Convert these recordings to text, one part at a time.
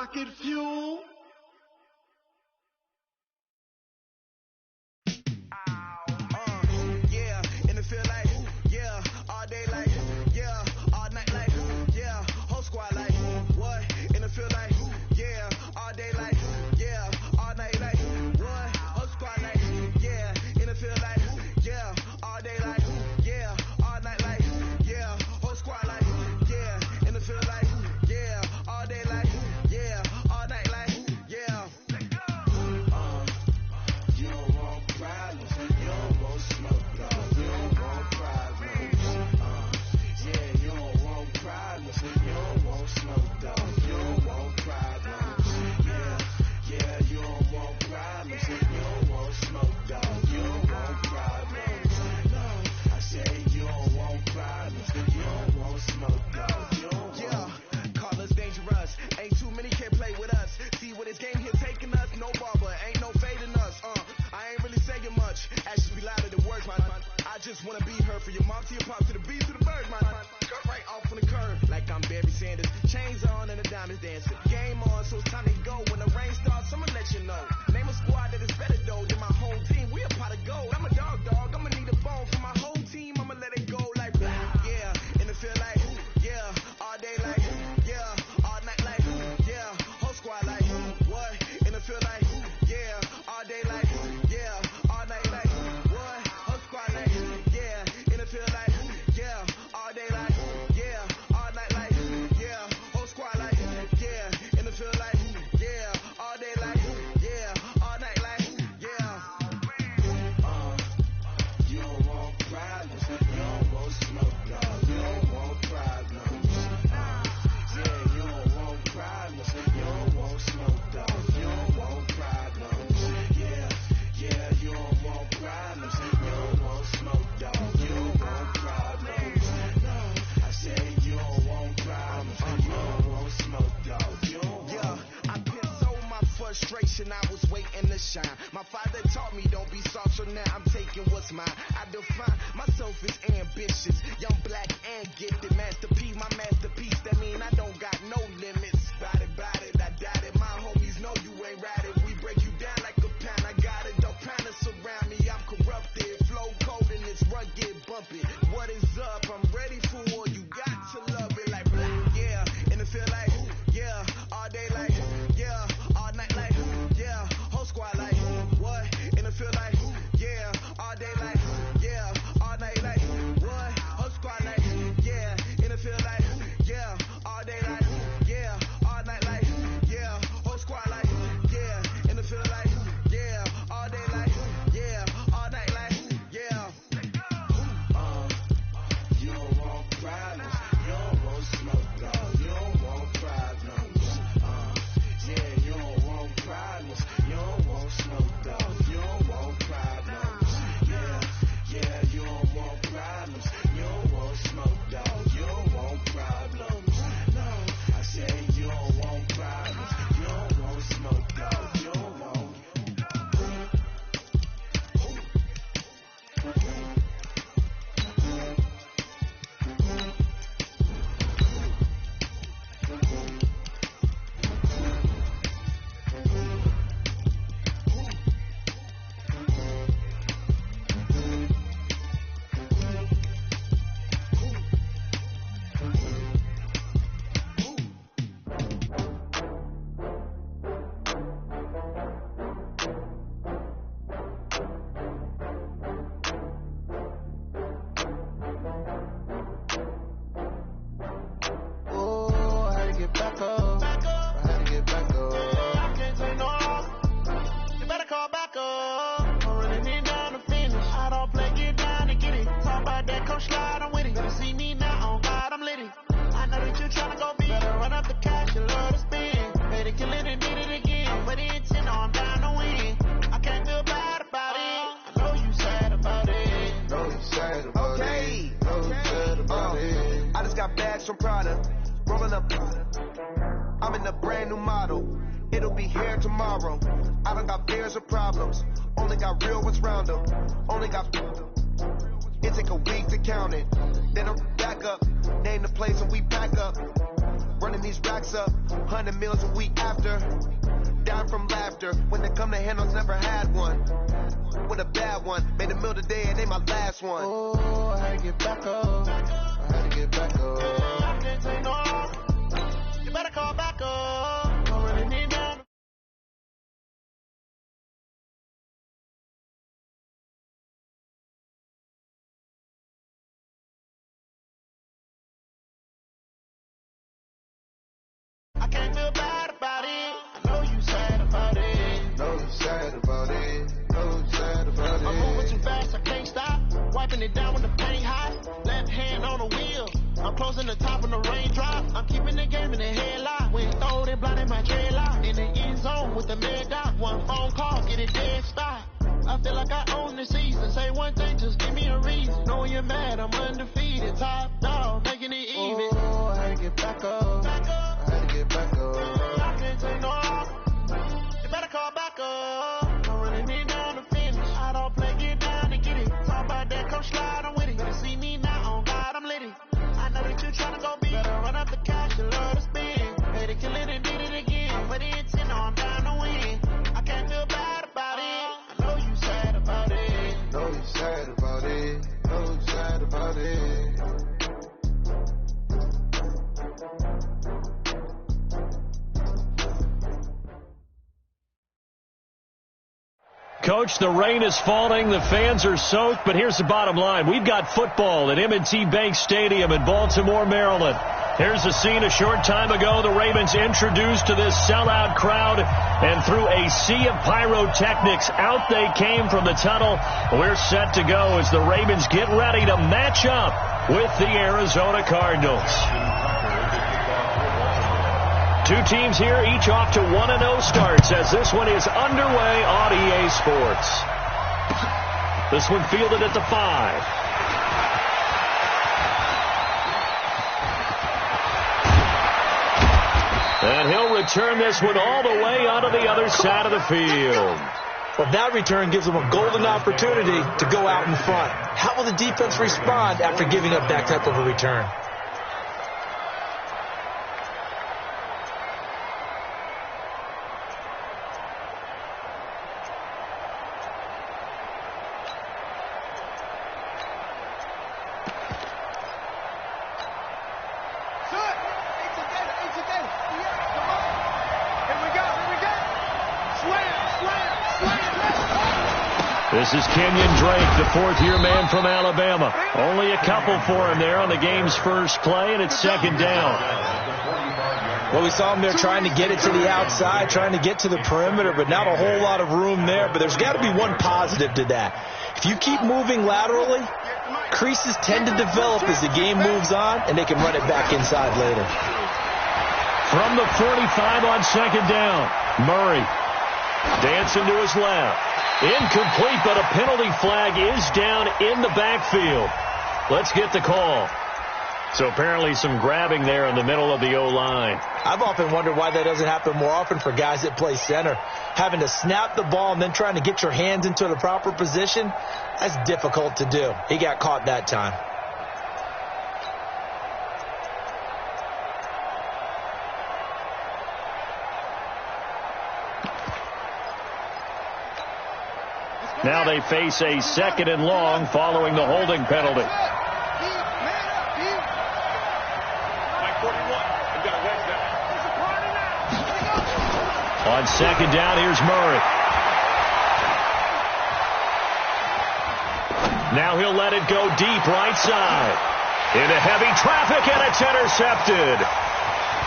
rocket fuel. Yeah, and it feel like, yeah, all day like, yeah, all night like, yeah, whole squad like, what? And it feel like, yeah, all day like, yeah, all night like, what? Whole squad like, yeah, and it feel like, yeah, all day like, yeah, all night like, yeah, whole squad like, yeah, and it feel like, yeah, all day like, yeah, all night like, yeah. You don't want problems, you don't want smoke, dog. You don't want problems. Yeah, you don't want problems, you don't want smoke, dog. You don't want problems. Yeah, you don't want problems, you don't want smoke, dog. You don't want problems. No, I say you don't want problems, you don't want smoke, dog. You don't want. Call us dangerous, ain't too many can play with us. See what this game here taking us, no barber, ain't no fading us. I ain't really saying much, actions be louder than words, man. I just wanna be heard from your mom to your pop to the beat to the bird, man. Cut right off on the curb, like I'm Barry Sanders. Chains on and the diamonds dancing. Game on, so it's time to go. When the rain starts, I'ma let you know. Name a squad that is better though than my home team. We a pot of gold. I'm a dog, I'ma need a bone for my whole team. I'ma let it go like blah. Yeah, and it feel like, yeah, all day like, yeah, all night like, yeah, whole squad like, what? And it feel like, yeah, all day like, yeah, all night like, what? Whole squad like, yeah, and it feel like, yeah, all day like, yeah, all night like, yeah, whole squad like, yeah, and it feel like, yeah, all day like, yeah, all night like, yeah. You don't want problems, you don't want smoke, dog. You don't want problems. Yeah, you don't want problems, you don't want smoke, dog. You don't want problems. Yeah, you don't want problems, you don't want smoke, dog. You don't want problems. No, I say you don't want problems, you don't want smoke, dog. You don't want. Yeah, I pissed so my frustration, I was waiting to shine. My father taught me don't be soft, so now I'm taking what's mine. I define myself as ambitious, young, black, and gifted. Master P, my masterpiece, that mean I don't got no limits. Bout it, I doubt it. My homies know you ain't ratted. We break you down like a pound. I got it, dog pounders surround me. I'm corrupted, flow cold and it's rugged, bumpy. What is up? I'm ready for war. You got to love it like blah. Yeah, and it feel like, yeah, all day like, yeah, all night like, yeah, whole squad like, what? And it feel like, yeah, all day like, yeah, all night like, what? Whole squad like, yeah, and it feel like, yeah, all day like, yeah, all night like, yeah, whole squad like, yeah, and it feel like, yeah, all day like, yeah, all night like, yeah. You don't want problems, you don't want smoke, dog. You don't want problems. Yeah, you don't want problems, you don't want smoke, dog. You don't want problems. Yeah, you don't want problems, you don't want smoke, dog. You don't want problems. No, I say you don't want problems, you don't want smoke, dog. You don't want. Oh, how to get back up. How to get back up. I can't take no loss. You better call back up. I'm running it down to finish. I don't play, get down to get it. Talk about that, come slide, I'm with it. Better see me now, on God, I'm litty. I know that you tryna go big. Better run up the cash, you love to spend. Better kill it and did it again. I'm with it, and I'm down to win. I can't feel bad about it. I know you sad about it. Know you sad about it. Okay. Know you sad about it. I just got bags from Prada, rolling up. I'm in a brand new model. It'll be here tomorrow. I done got fears or problems. Only got real ones round them. Only got. It take a week to count it. Then I'm back up. Name the place and we pack up. running these racks up, 100 meals a week after. Down from laughter, when they come to handles, never had one. With a bad one, made a meal today and ain't my last one. Oh, I had to get back up. I had to get back up. I can't take no more. You better call back up. Don't really need that. I can't feel bad about it. I know you sad about it. Know you sad about it. Know you sad about it. I'm moving too fast, I can't stop. Wiping it down when the paint hot. Left hand on the wheel. I'm closing the top when the raindrop. I'm keeping the game in the headlock. When throwed it, blinded my dreadlock. In the end zone with the mad dot. One phone call, get it dead stop. I feel like I own the season. Say one thing, just give me a reason. Knowing you're mad, I'm undefeated. Top dog, making it even. Oh, I had to get back up. I had to get back up. I can't take no more. You better call back up. Don't really need down to finish. I don't play, get down to get it. Talk about that, come slide, I'm with it. Better see me now, on God, I'm litty. I know that you tryna go big. Better run up the cash, you love to spend. Hey, to kill it and did it again. Put it in 10, no, I'm down to win. I can't feel bad about it. I know you sad about it. Know you sad about it. Know you sad about it. Coach, the rain is falling, the fans are soaked, but here's the bottom line. We've got football at M&T Bank Stadium in Baltimore, Maryland. Here's the scene a short time ago. The Ravens introduced to this sellout crowd, and through a sea of pyrotechnics, out they came from the tunnel. We're set to go as the Ravens get ready to match up with the Arizona Cardinals. Two teams here, each off to 1-0 starts as this one is underway on EA Sports. This one fielded at the 5. And he'll return this one all the way onto the other side of the field. Well, that return gives them a golden opportunity to go out in front. How will the defense respond after giving up that type of a return? This is Kenyon Drake, the fourth-year man from Alabama. Only a couple for him there on the game's first play, and it's second down. Well, we saw him there trying to get it to the outside, trying to get to the perimeter, but not a whole lot of room there. But there's got to be one positive to that. If you keep moving laterally, creases tend to develop as the game moves on, and they can run it back inside later. From the 45 on second down, Murray dancing to his left. Incomplete, but a penalty flag is down in the backfield. Let's get the call. So apparently some grabbing there in the middle of the O-line. I've often wondered why that doesn't happen more often for guys that play center. Having to snap the ball and then trying to get your hands into the proper position, that's difficult to do. He got caught that time. Now they face a second and long following the holding penalty. On second down, here's Murray. Now he'll let it go deep right side. Into heavy traffic, and it's intercepted.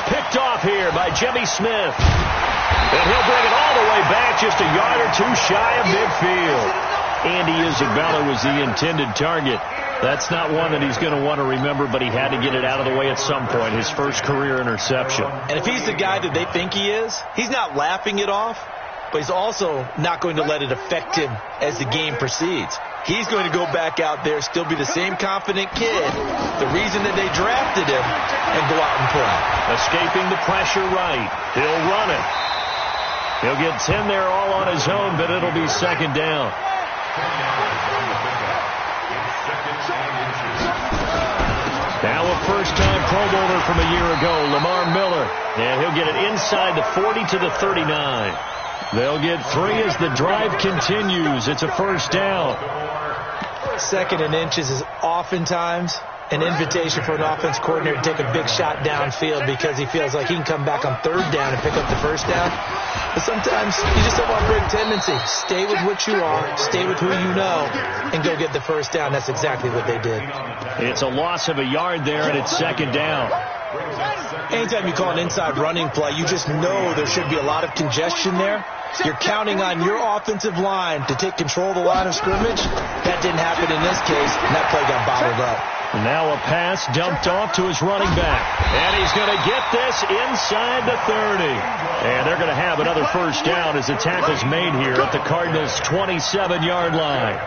Picked off here by Jimmy Smith. And he'll bring it all the way back, just a yard or two shy of midfield. Andy Isabella was the intended target. That's not one that he's going to want to remember, but he had to get it out of the way at some point, his first career interception. And if he's the guy that they think he is, he's not laughing it off, but he's also not going to let it affect him as the game proceeds. He's going to go back out there, still be the same confident kid, the reason that they drafted him, and go out and play. Escaping the pressure right. He'll run it. He'll get 10 there all on his own, but it'll be second down. Now a first-time Pro Bowler from a year ago, Lamar Miller. And he'll get it inside the 40 to the 39. They'll get 3 as the drive continues. It's a first down. 2nd and inches is oftentimes an invitation for an offense coordinator to take a big shot downfield because he feels like he can come back on 3rd down and pick up the first down. But sometimes you just don't want to break tendency. Stay with what you are, stay with who you know, and go get the first down. That's exactly what they did. It's a loss of a yard there, and it's 2nd down. Anytime you call an inside running play, you just know there should be a lot of congestion there. You're counting on your offensive line to take control of the line of scrimmage. That didn't happen in this case, and that play got bottled up. Now a pass dumped off to his running back. And he's going to get this inside the 30. And they're going to have another first down as the tackle's made here at the Cardinals' 27-yard line.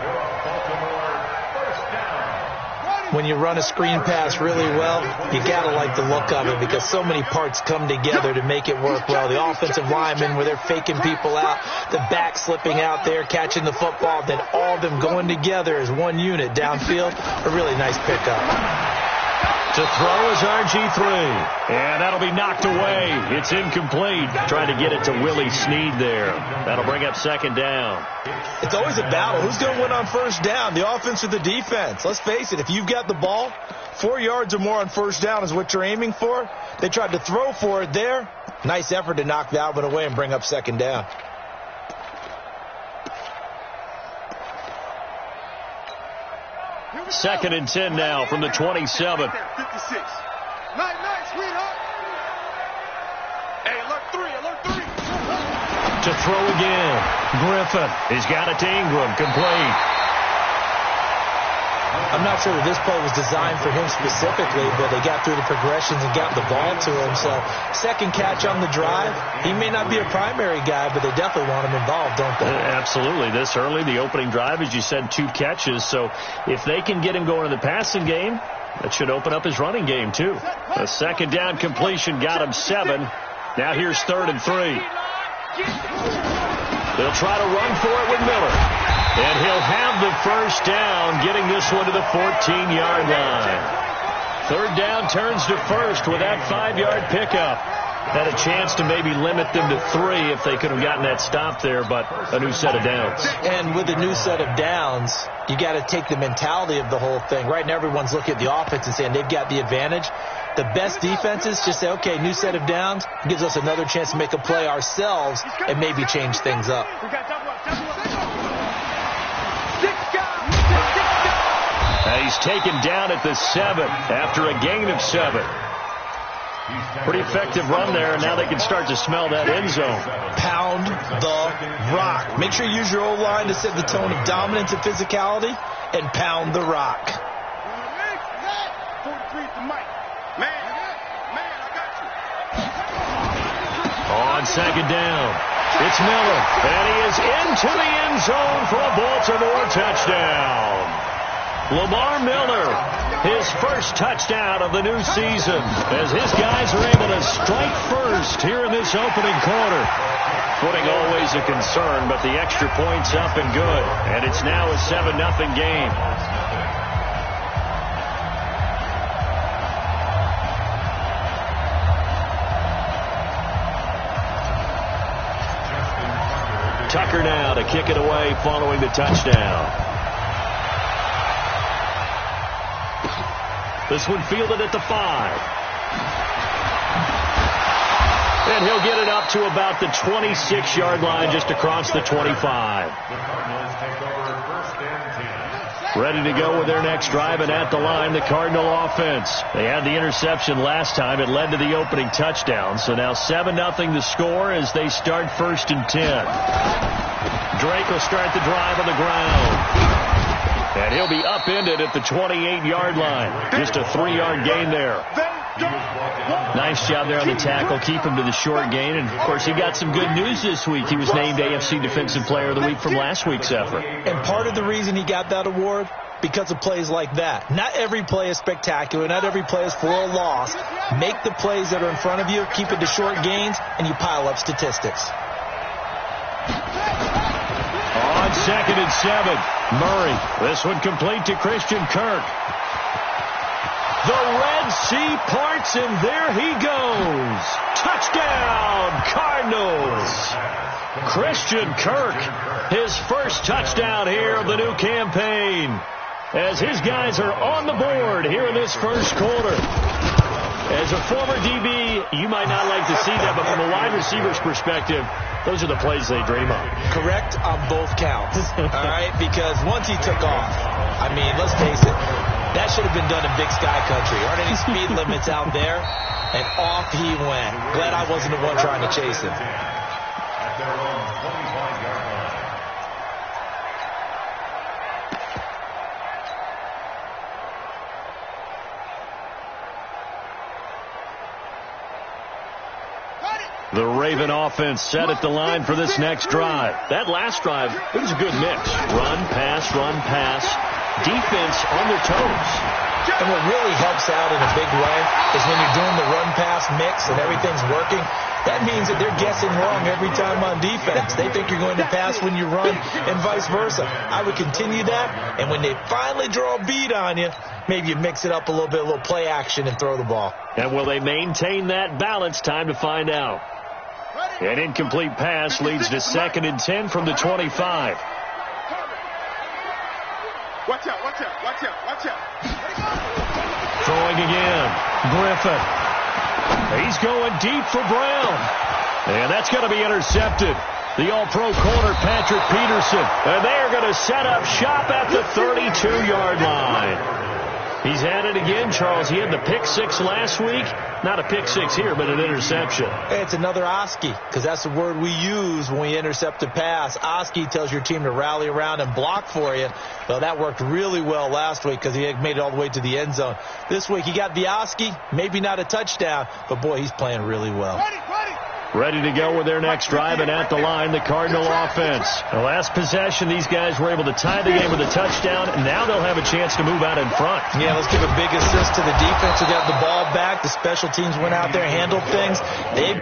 When you run a screen pass really well, you got to like the look of it because so many parts come together to make it work well. The offensive linemen, where they're faking people out, the back slipping out there, catching the football, then all of them going together as one unit downfield. A really nice pickup. To throw is RG3. And that'll be knocked away. It's incomplete. Trying to get it to Willie Snead there. That'll bring up 2nd down. It's always a battle. Who's going to win on first down, the offense or the defense? Let's face it, if you've got the ball, 4 yards or more on first down is what you're aiming for. They tried to throw for it there. Nice effort to knock that one away and bring up 2nd down. Second and 10 now from the 27. 56. Night, sweetheart. Hey, alert 3. To throw again. Griffin. He's got it to Ingram. Complete. I'm not sure that this play was designed for him specifically, but they got through the progressions and got the ball to him. So, 2nd catch on the drive. He may not be a primary guy, but they definitely want him involved, don't they? Absolutely. This early, the opening drive, as you said, 2 catches. So, if they can get him going in the passing game, that should open up his running game, too. A 2nd down completion got him 7. Now here's 3rd and 3. They'll try to run for it with Miller. And he'll have the first down, getting this one to the 14-yard line. 3rd down turns to 1st with that 5-yard pickup. Had a chance to maybe limit them to 3 if they could have gotten that stop there, but a new set of downs. And with a new set of downs, you got to take the mentality of the whole thing. Right now, everyone's looking at the offense and saying they've got the advantage. The best defenses just say, okay, new set of downs gives us another chance to make a play ourselves and maybe change things up. He's taken down at the 7 after a gain of 7. Pretty effective run there, and now they can start to smell that end zone. Pound the rock. Make sure you use your O-line to set the tone of dominance and physicality, and pound the rock. On 2nd down, it's Miller, and he is into the end zone for a Baltimore touchdown. Lamar Miller, his first touchdown of the new season, as his guys are able to strike first here in this opening quarter. Footing always a concern, but the extra point's up and good, and it's now a 7-0 game. Tucker now to kick it away following the touchdown. This one fielded at the 5. And he'll get it up to about the 26-yard line, just across the 25. Ready to go with their next drive, and at the line, the Cardinal offense. They had the interception last time. It led to the opening touchdown. So now 7-0 the score as they start 1st and 10. Drake will start the drive on the ground. And he'll be upended at the 28-yard line. Just a 3-yard gain there. Nice job there on the tackle. Keep him to the short gain. And, of course, he got some good news this week. He was named AFC Defensive Player of the Week from last week's effort. And part of the reason he got that award, because of plays like that. Not every play is spectacular. Not every play is for a loss. Make the plays that are in front of you, keep it to short gains, and you pile up statistics. On on 2nd and 7. Murray. This one complete to Christian Kirk. The Red Sea parts, and there he goes. Touchdown, Cardinals. Christian Kirk, his first touchdown here of the new campaign, as his guys are on the board here in this first quarter. As a former DB, you might not like to see that, but from a wide receiver's perspective, those are the plays they dream of. Correct on both counts, all right? Because once he took off, I mean, let's face it, that should have been done in Big Sky Country. Aren't any speed limits out there? And off he went. Glad I wasn't the one trying to chase him. The Raven offense set at the line for this next drive. That last drive, it was a good mix. Run, pass, defense on their toes. And what really helps out in a big way is when you're doing the run-pass mix and everything's working, that means that they're guessing wrong every time on defense. They think you're going to pass when you run and vice versa. I would continue that, and when they finally draw a beat on you, maybe you mix it up a little bit, a little play action, and throw the ball. And will they maintain that balance? Time to find out. An incomplete pass leads to 2nd and 10 from the 25. Watch out. Throwing again. Griffin. He's going deep for Brown. And that's going to be intercepted. The all-pro corner, Patrick Peterson. And they're going to set up shop at the 32-yard line. He's at it again, Charles. He had the pick 6 last week. Not a pick 6 here, but an interception. Hey, it's another Oski, because that's the word we use when we intercept a pass. Oski tells your team to rally around and block for you. Well, that worked really well last week because he had made it all the way to the end zone. This week, he got the Oski, maybe not a touchdown, but, boy, he's playing really well. Ready to go with their next drive, and at the line, the Cardinal offense. The last possession, these guys were able to tie the game with a touchdown, and now they'll have a chance to move out in front. Yeah, let's give a big assist to the defense who got the ball back. The special teams went out there, handled things. They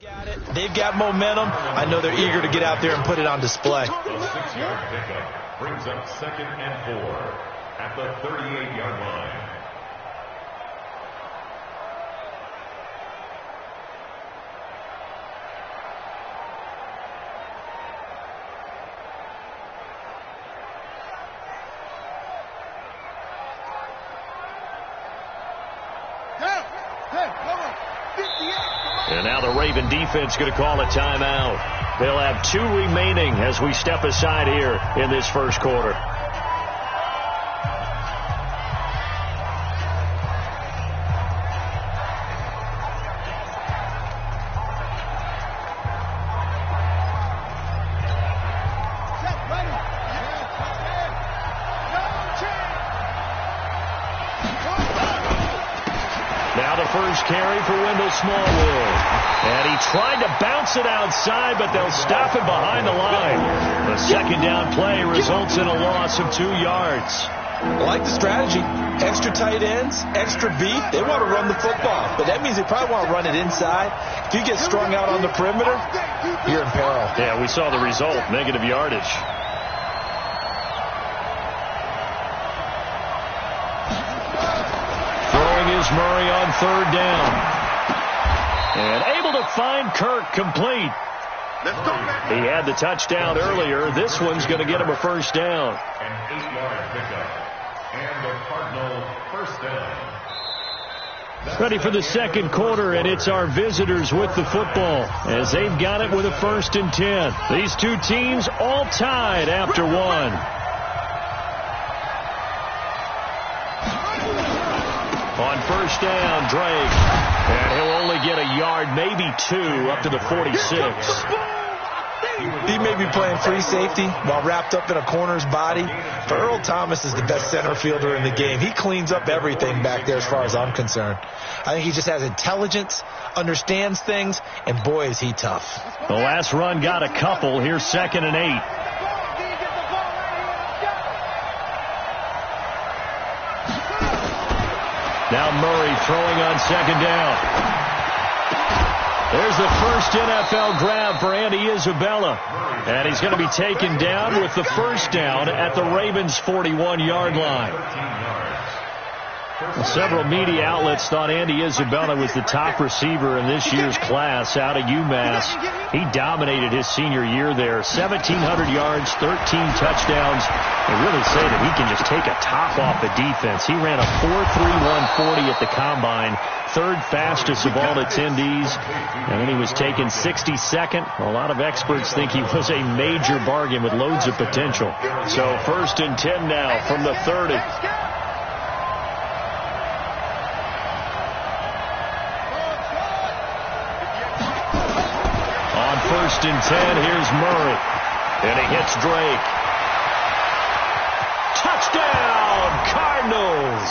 got it. They've got momentum. I know they're eager to get out there and put it on display. The 6-yard pickup brings up 2nd and 4 at the 38-yard line. And now the Raven defense going to call a timeout. They'll have 2 remaining as we step aside here in this first quarter. Now the first carry for Wendell Smallwood. And he tried to bounce it outside, but they'll stop him behind the line. The second down play results in a loss of 2 yards. I like the strategy. Extra tight ends, extra beat. They want to run the football, but that means they probably want to run it inside. If you get strung out on the perimeter, you're in peril. Yeah, we saw the result, negative yardage. Throwing is Murray on 3rd down. And able to find Kirk complete. He had the touchdown earlier. This one's going to get him a 1st down. An 8-yard pickup. And the Cardinal 1st down. Ready for the 2nd quarter, and it's our visitors with the football as they've got it with a 1st and 10. These two teams all tied after 1. On 1st down, Drake. And he'll only get a yard, maybe 2, up to the 46. He may be playing free safety while wrapped up in a corner's body. But Earl Thomas is the best center fielder in the game. He cleans up everything back there as far as I'm concerned. I think he just has intelligence, understands things, and boy, is he tough. The last run got a couple. Here's 2nd and 8. Now Murray throwing on 2nd down. There's the first NFL grab for Andy Isabella. And he's going to be taken down with the 1st down at the Ravens' 41-yard line. Several media outlets thought Andy Isabella was the top receiver in this year's class out of UMass. He dominated his senior year there. 1,700 yards, 13 touchdowns. They really say that he can just take a top off the defense. He ran a 4.31 40 at the combine, 3rd fastest of all attendees. And then he was taken 62nd. A lot of experts think he was a major bargain with loads of potential. So 1st and 10 now from the 30. On 1st and 10, here's Murray. And he hits Drake. Touchdown, Cardinals!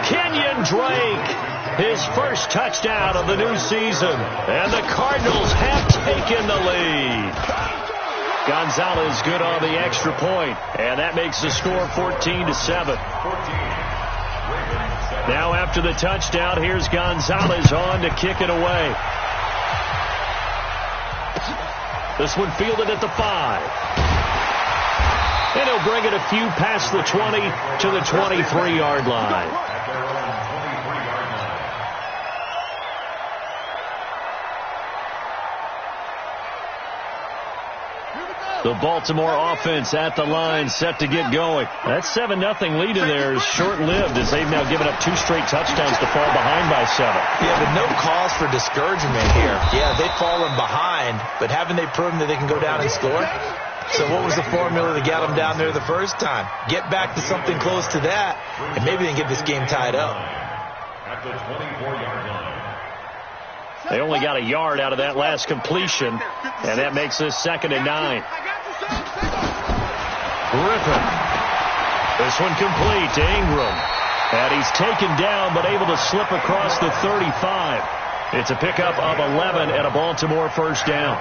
Kenyon Drake, his first touchdown of the new season. And the Cardinals have taken the lead. Gonzalez good on the extra point. And that makes the score 14-7. Now after the touchdown, here's Gonzalez on to kick it away. This one fielded at the 5. And he'll bring it a few past the 20 to the 23-yard line. The Baltimore offense at the line, set to get going. That 7-0 lead in there is short-lived as they've now given up 2 straight touchdowns to fall behind by 7. Yeah, but no cause for discouragement here. Yeah, they've fallen behind, but haven't they proven that they can go down and score? So what was the formula that got them down there the first time? Get back to something close to that, and maybe they can get this game tied up. At the 24-yard line. They only got a yard out of that last completion, and that makes this 2nd and 9. Griffin. This one complete to Ingram. And he's taken down but able to slip across the 35. It's a pickup of 11 and a Baltimore 1st down.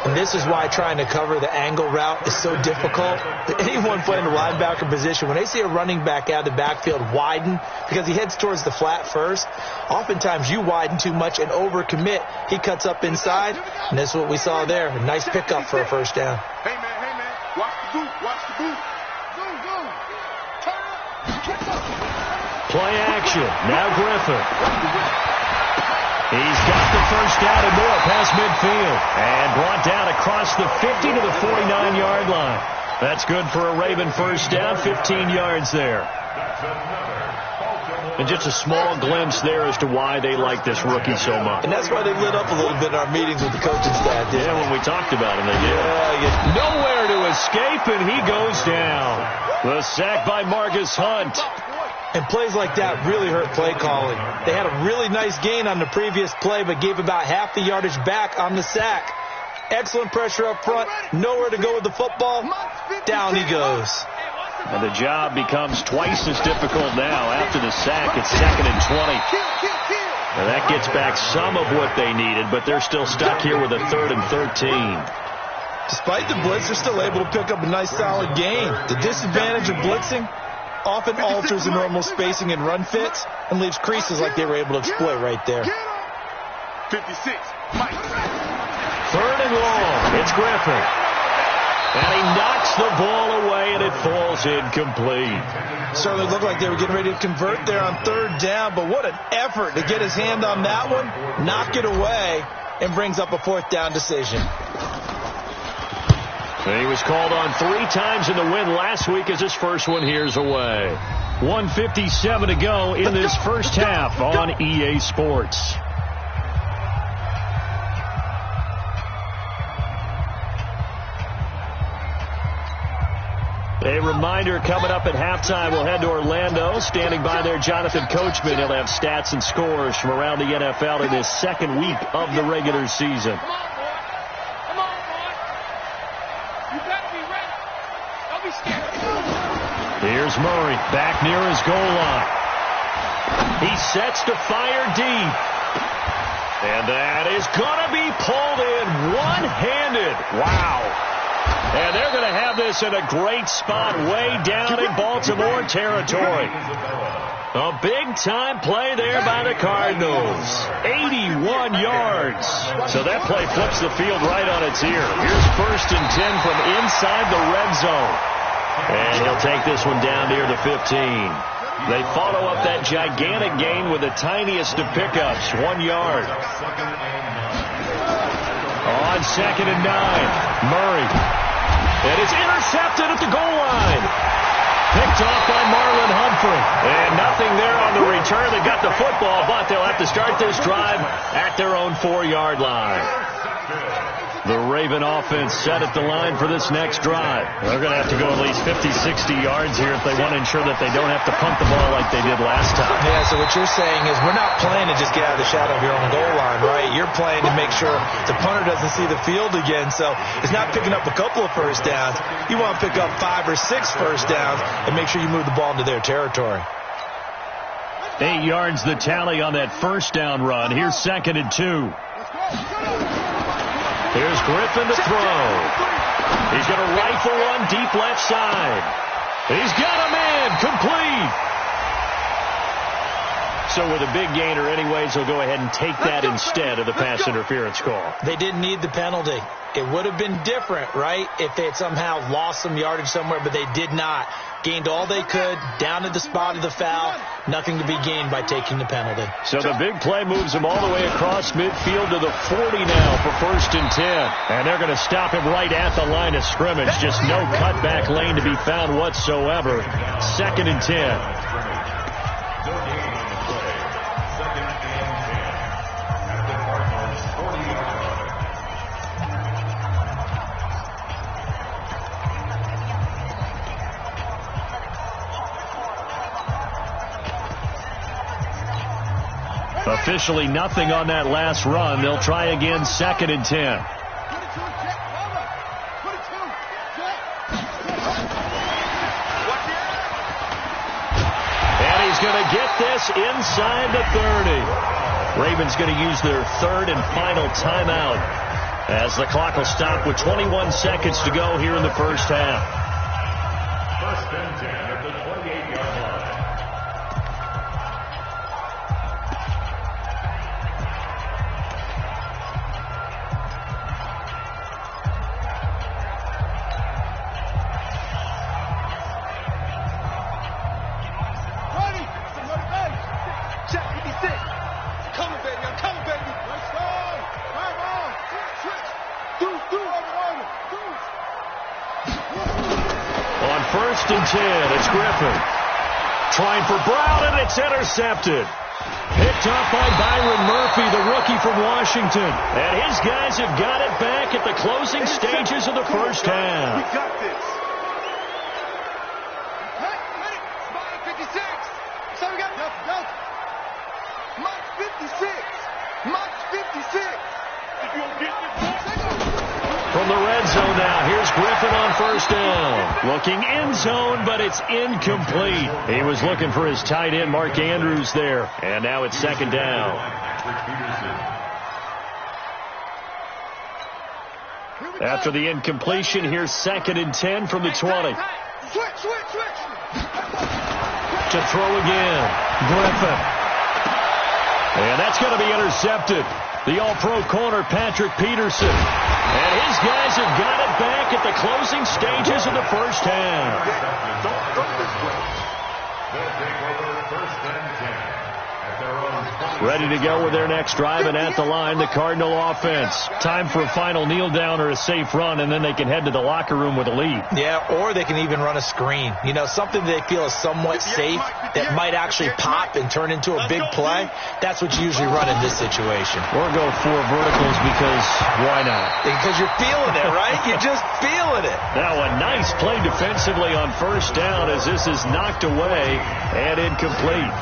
And this is why trying to cover the angle route is so difficult. Anyone playing the linebacker position, when they see a running back out of the backfield widen because he heads towards the flat first, oftentimes you widen too much and overcommit. He cuts up inside, and that's what we saw there. A nice pickup for a 1st down. Hey, man. Watch the boot. Watch the boot. Play action. Now Griffin. He's got the 1st down and more past midfield. And brought down across the 50 to the 49-yard line. That's good for a Raven 1st down, 15 yards there. And just a small glimpse there as to why they like this rookie so much. And that's why they lit up a little bit in our meetings with the coaching staff. Yeah, when we talked about him, they did. Nowhere to escape, and he goes down. The sack by Marcus Hunt. And plays like that really hurt play calling. They had a really nice gain on the previous play, but gave about half the yardage back on the sack. Excellent pressure up front. Nowhere to go with the football. Down he goes. And the job becomes twice as difficult now. After the sack, it's 2nd and 20. And that gets back some of what they needed, but they're still stuck here with a 3rd and 13. Despite the blitz, they're still able to pick up a nice solid gain. The disadvantage of blitzing often alters the normal spacing and run fits and leaves creases like they were able to exploit right there. 56, Mike. 3rd and long. It's Griffin. And he knocks the ball away, and it falls incomplete. Certainly looked like they were getting ready to convert there on 3rd down, but what an effort to get his hand on that one, knock it away, and brings up a 4th down decision. He was called on 3 times in the win last week as his first one here's away. 1:57 to go in this first half on EA Sports. A reminder, coming up at halftime, we'll head to Orlando. Standing by there, Jonathan Coachman. He'll have stats and scores from around the NFL in this second week of the regular season. Here's Murray, back near his goal line. He sets to fire deep. And that is going to be pulled in one-handed. Wow. And they're going to have this in a great spot way down in Baltimore territory. A big-time play there by the Cardinals. 81 yards. So that play flips the field right on its ear. Here's 1st and 10 from inside the red zone. And he'll take this one down near the 15. They follow up that gigantic gain with the tiniest of pickups, 1 yard. On 2nd and 9, Murray. And it's intercepted at the goal line. Picked off by Marlon Humphrey. And nothing there on the return. They got the football, but they'll have to start this drive at their own 4-yard line. The Raven offense set at the line for this next drive. They're going to have to go at least 50, 60 yards here if they want to ensure that they don't have to punt the ball like they did last time. Yeah, so what you're saying is we're not playing to just get out of the shadow of your own goal line, right? You're playing to make sure the punter doesn't see the field again. So it's not picking up a couple of first downs. You want to pick up 5 or 6 first downs and make sure you move the ball into their territory. 8 yards the tally on that first down run. Here's 2nd and 2. Here's Griffin to throw. He's going to rifle one deep left side. He's got a man complete. So with a big gainer anyways, he'll go ahead and take that instead of the pass interference call. They didn't need the penalty. It would have been different, right, if they had somehow lost some yardage somewhere, but they did not. Gained all they could, down to the spot of the foul. Nothing to be gained by taking the penalty. So the big play moves them all the way across midfield to the 40 now for 1st and 10. And they're going to stop him right at the line of scrimmage. Just no cutback lane to be found whatsoever. 2nd and 10. Officially nothing on that last run. They'll try again, 2nd and 10. And he's going to get this inside the 30. Ravens going to use their 3rd and final timeout as the clock will stop with 21 seconds to go here in the first half. 1st and 10 at the 28-yard line. On 1st and 10, it's Griffin. Trying for Brown, and it's intercepted. Picked off by Byron Murphy, the rookie from Washington. And his guys have got it back at the closing stages of the first half. We got this. Mike 56. So we got Mike 56. Mike 56. If you don't get this, from the red zone now, here's Griffin on 1st down. Looking end zone, but it's incomplete. He was looking for his tight end, Mark Andrews, there. And now it's 2nd down. Here we After the incompletion, here's 2nd and 10 from the 20. To throw again, Griffin. And that's going to be intercepted. The All-Pro corner, Patrick Peterson. And his guys have got it back at the closing stages of the first half. They'll take over 1st and 10 at their own 20. Ready to go with their next drive, and at the line, the Cardinal offense. Time for a final kneel down or a safe run, and then they can head to the locker room with a lead. Yeah, or they can even run a screen. You know, something they feel is somewhat safe that might actually pop and turn into a big play. That's what you usually run in this situation. Or go 4 verticals because why not? Because you're feeling it, right? You're just feeling it. Now a nice play defensively on 1st down as this is knocked away and incomplete.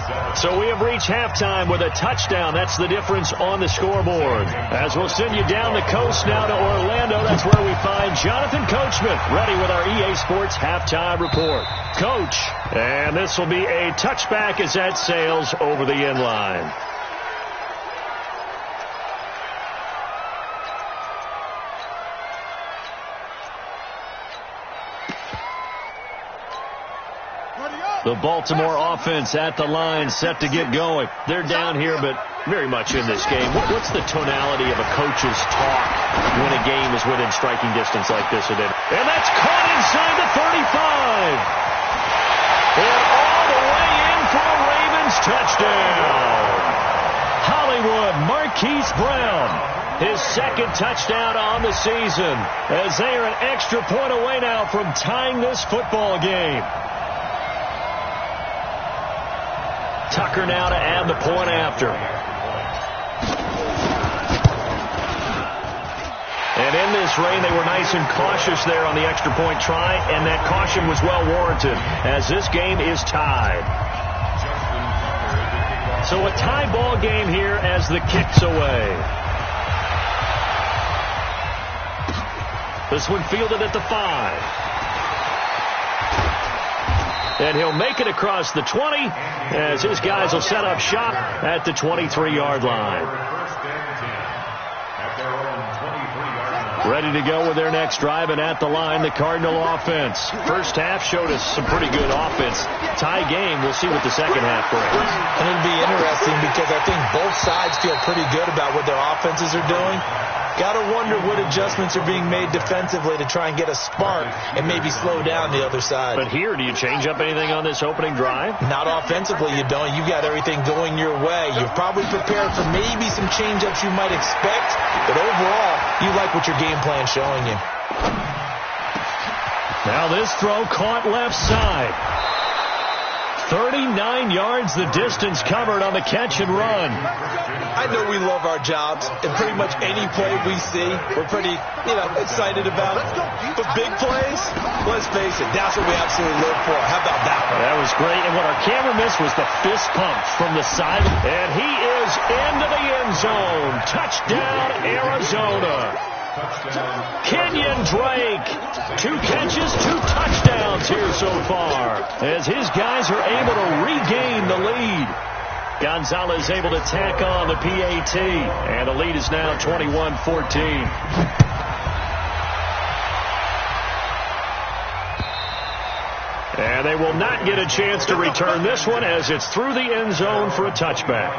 So we have reached halftime with a touchdown. That's the difference on the scoreboard. As we'll send you down the coast now to Orlando, that's where we find Jonathan Coachman, ready with our EA Sports halftime report. Coach, and this will be a touchback as that sails over the end line. The Baltimore offense at the line, set to get going. They're down here, but very much in this game. What's the tonality of a coach's talk when a game is within striking distance like this? And that's caught inside the 35. And all the way in for a Ravens touchdown. Hollywood Marquise Brown, his 2nd touchdown on the season, as they are an extra point away now from tying this football game. Tucker now to add the point after. And in this rain, they were nice and cautious there on the extra point try, and that caution was well warranted as this game is tied. So a tie ball game here as the kick's away. This one fielded at the 5. And he'll make it across the 20 as his guys will set up shop at the 23-yard line. Ready to go with their next drive, and at the line, the Cardinal offense. First half showed us some pretty good offense. Tie game, we'll see what the second half brings. And it'll be interesting because I think both sides feel pretty good about what their offenses are doing. Got to wonder what adjustments are being made defensively to try and get a spark and maybe slow down the other side. But here, do you change up anything on this opening drive? Not offensively, you don't. You've got everything going your way. You're probably prepared for maybe some change-ups you might expect, but overall, you like what your game plan's showing you. Now this throw caught left side. 39 yards the distance covered on the catch and run. I know we love our jobs, and pretty much any play we see, we're pretty, excited about. But big plays, let's face it, that's what we absolutely live for. How about that one? That was great, and what our camera missed was the fist pump from the side. And he is into the end zone. Touchdown, Arizona. Kenyon Drake, 2 catches, 2 touchdowns here so far, as his guys are able to regain the lead. Gonzalez able to tack on the PAT, and the lead is now 21-14. And they will not get a chance to return this one as it's through the end zone for a touchback.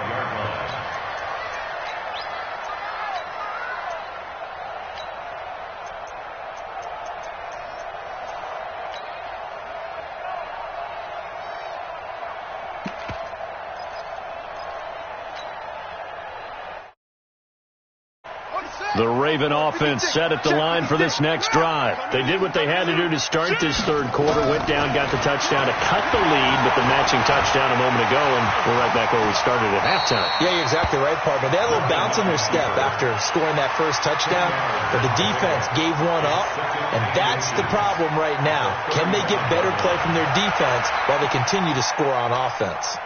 The Raven offense set at the line for this next drive. They did what they had to do to start this third quarter, went down, got the touchdown to cut the lead with the matching touchdown a moment ago, and we're right back where we started at halftime. Yeah, you're exactly right, partner. They had a little bounce in their step after scoring that first touchdown, but the defense gave one up, and that's the problem right now. Can they get better play from their defense while they continue to score on offense?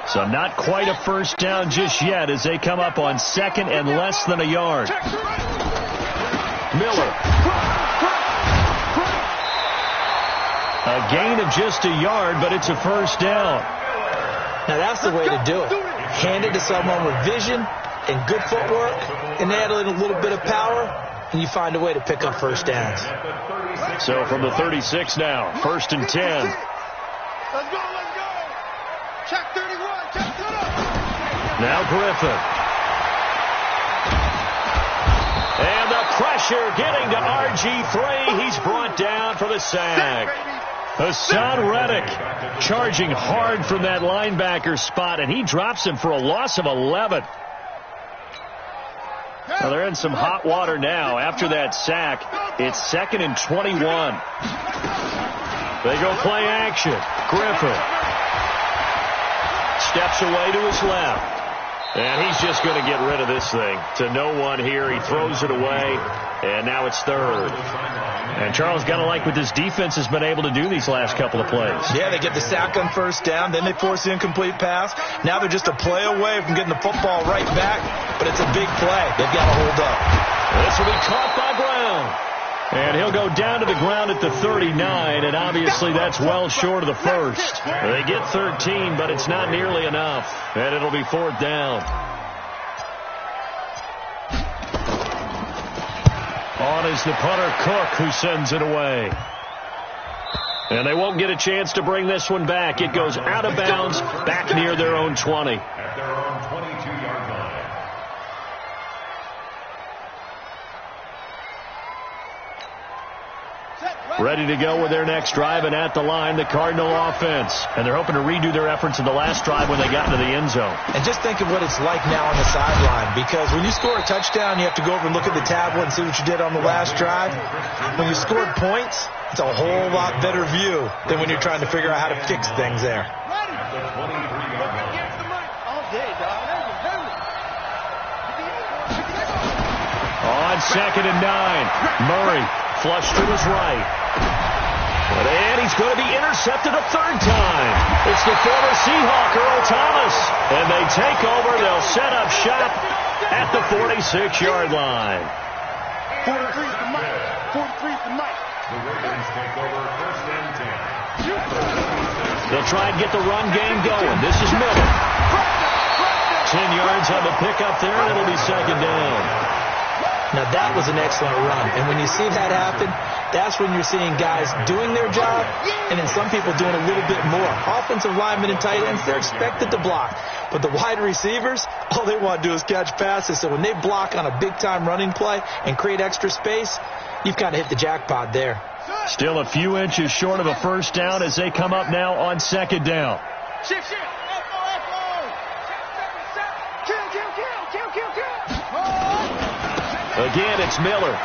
So not quite a first down just yet as they come up on 2nd and less than a yard. Miller. A gain of just a yard, but it's a first down. Now that's the way to do it. Hand it to someone with vision and good footwork, and add a little bit of power, and you find a way to pick up first downs. So from the 36 now, 1st and 10. Let's go. Check 31, check 31. Now Griffin. And the pressure getting to RG3. He's brought down for the sack. Hassan Reddick charging hard from that linebacker spot, and he drops him for a loss of 11. Well, they're in some hot water now. After that sack, it's 2nd and 21. They go play action. Griffin steps away to his left. And he's just going to get rid of this thing to no one here. He throws it away, and now it's 3rd. And Charles, got to like what this defense has been able to do these last couple of plays. Yeah, they get the sack on first down, then they force the incomplete pass. Now they're just a play away from getting the football right back, but it's a big play. They've got to hold up. This will be caught by Brown. And he'll go down to the ground at the 39, and obviously that's well short of the first. They get 13, but it's not nearly enough, and it'll be 4th down. On is the punter, Cook, who sends it away. And they won't get a chance to bring this one back. It goes out of bounds, back near their own 20. At their own 22-yard line. Ready to go with their next drive, and at the line, the Cardinal offense. And they're hoping to redo their efforts in the last drive when they got into the end zone. And just think of what it's like now on the sideline, because when you score a touchdown, you have to go over and look at the tablet and see what you did on the last drive. When you scored points, it's a whole lot better view than when you're trying to figure out how to fix things there. At the 23-yard line. On 2nd and 9, Murray flush to his right. And he's going to be intercepted a 3rd time. It's the former Seahawk, Earl Thomas. And they take over. They'll set up shop at the 46-yard line. 43's the mic. 43's the mic. The Ravens take over 1st and 10. They'll try and get the run game going. This is Miller. 10 yards on the pickup there, and it'll be 2nd down. Now, that was an excellent run. And when you see that happen, that's when you're seeing guys doing their job and then some people doing a little bit more. Offensive linemen and tight ends, they're expected to block. But the wide receivers, all they want to do is catch passes. So when they block on a big-time running play and create extra space, you've kind of hit the jackpot there. Still a few inches short of a 1st down as they come up now on 2nd down. Shift. Again, it's Miller.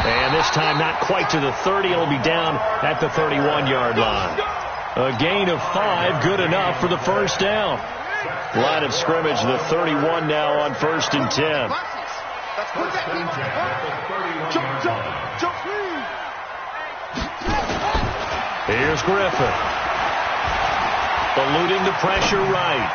And this time not quite to the 30. It'll be down at the 31-yard line. A gain of 5, good enough for the 1st down. Line of scrimmage, the 31 now on 1st and 10. Here's Griffin. Eluding the pressure right.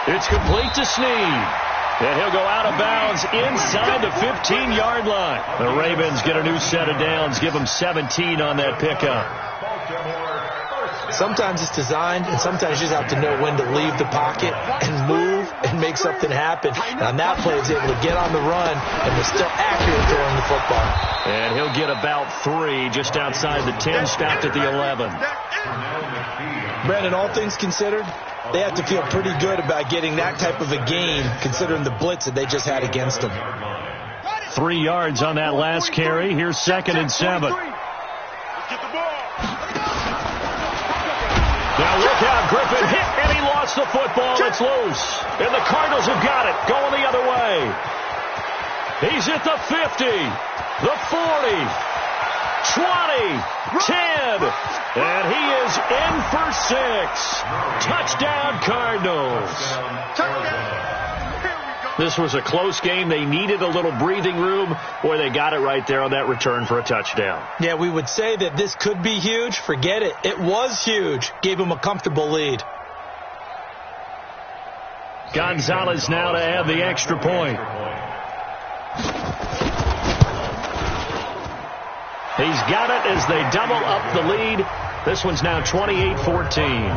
It's complete to Snead. And he'll go out of bounds inside the 15-yard line. The Ravens get a new set of downs, give them 17 on that pickup. Sometimes it's designed, and sometimes you just have to know when to leave the pocket and move and make something happen. And on that play, he's able to get on the run, and they're still accurate throwing the football. And he'll get about 3 just outside the 10, stopped at the 11. Brandon, all things considered, they have to feel pretty good about getting that type of a gain, considering the blitz that they just had against them. 3 yards on that last carry. Here's 2nd and 7. Now look out, Griffin hit, and he lost the football. It's loose. And the Cardinals have got it, going the other way. He's at the 50, the 40, 20, 10, and he is in for 6. Touchdown, Cardinals. This was a close game. They needed a little breathing room. Boy, they got it right there on that return for a touchdown. Yeah, we would say that this could be huge. Forget it. It was huge. Gave them a comfortable lead. Gonzalez now to add the extra point. He's got it as they double up the lead. This one's now 28-14.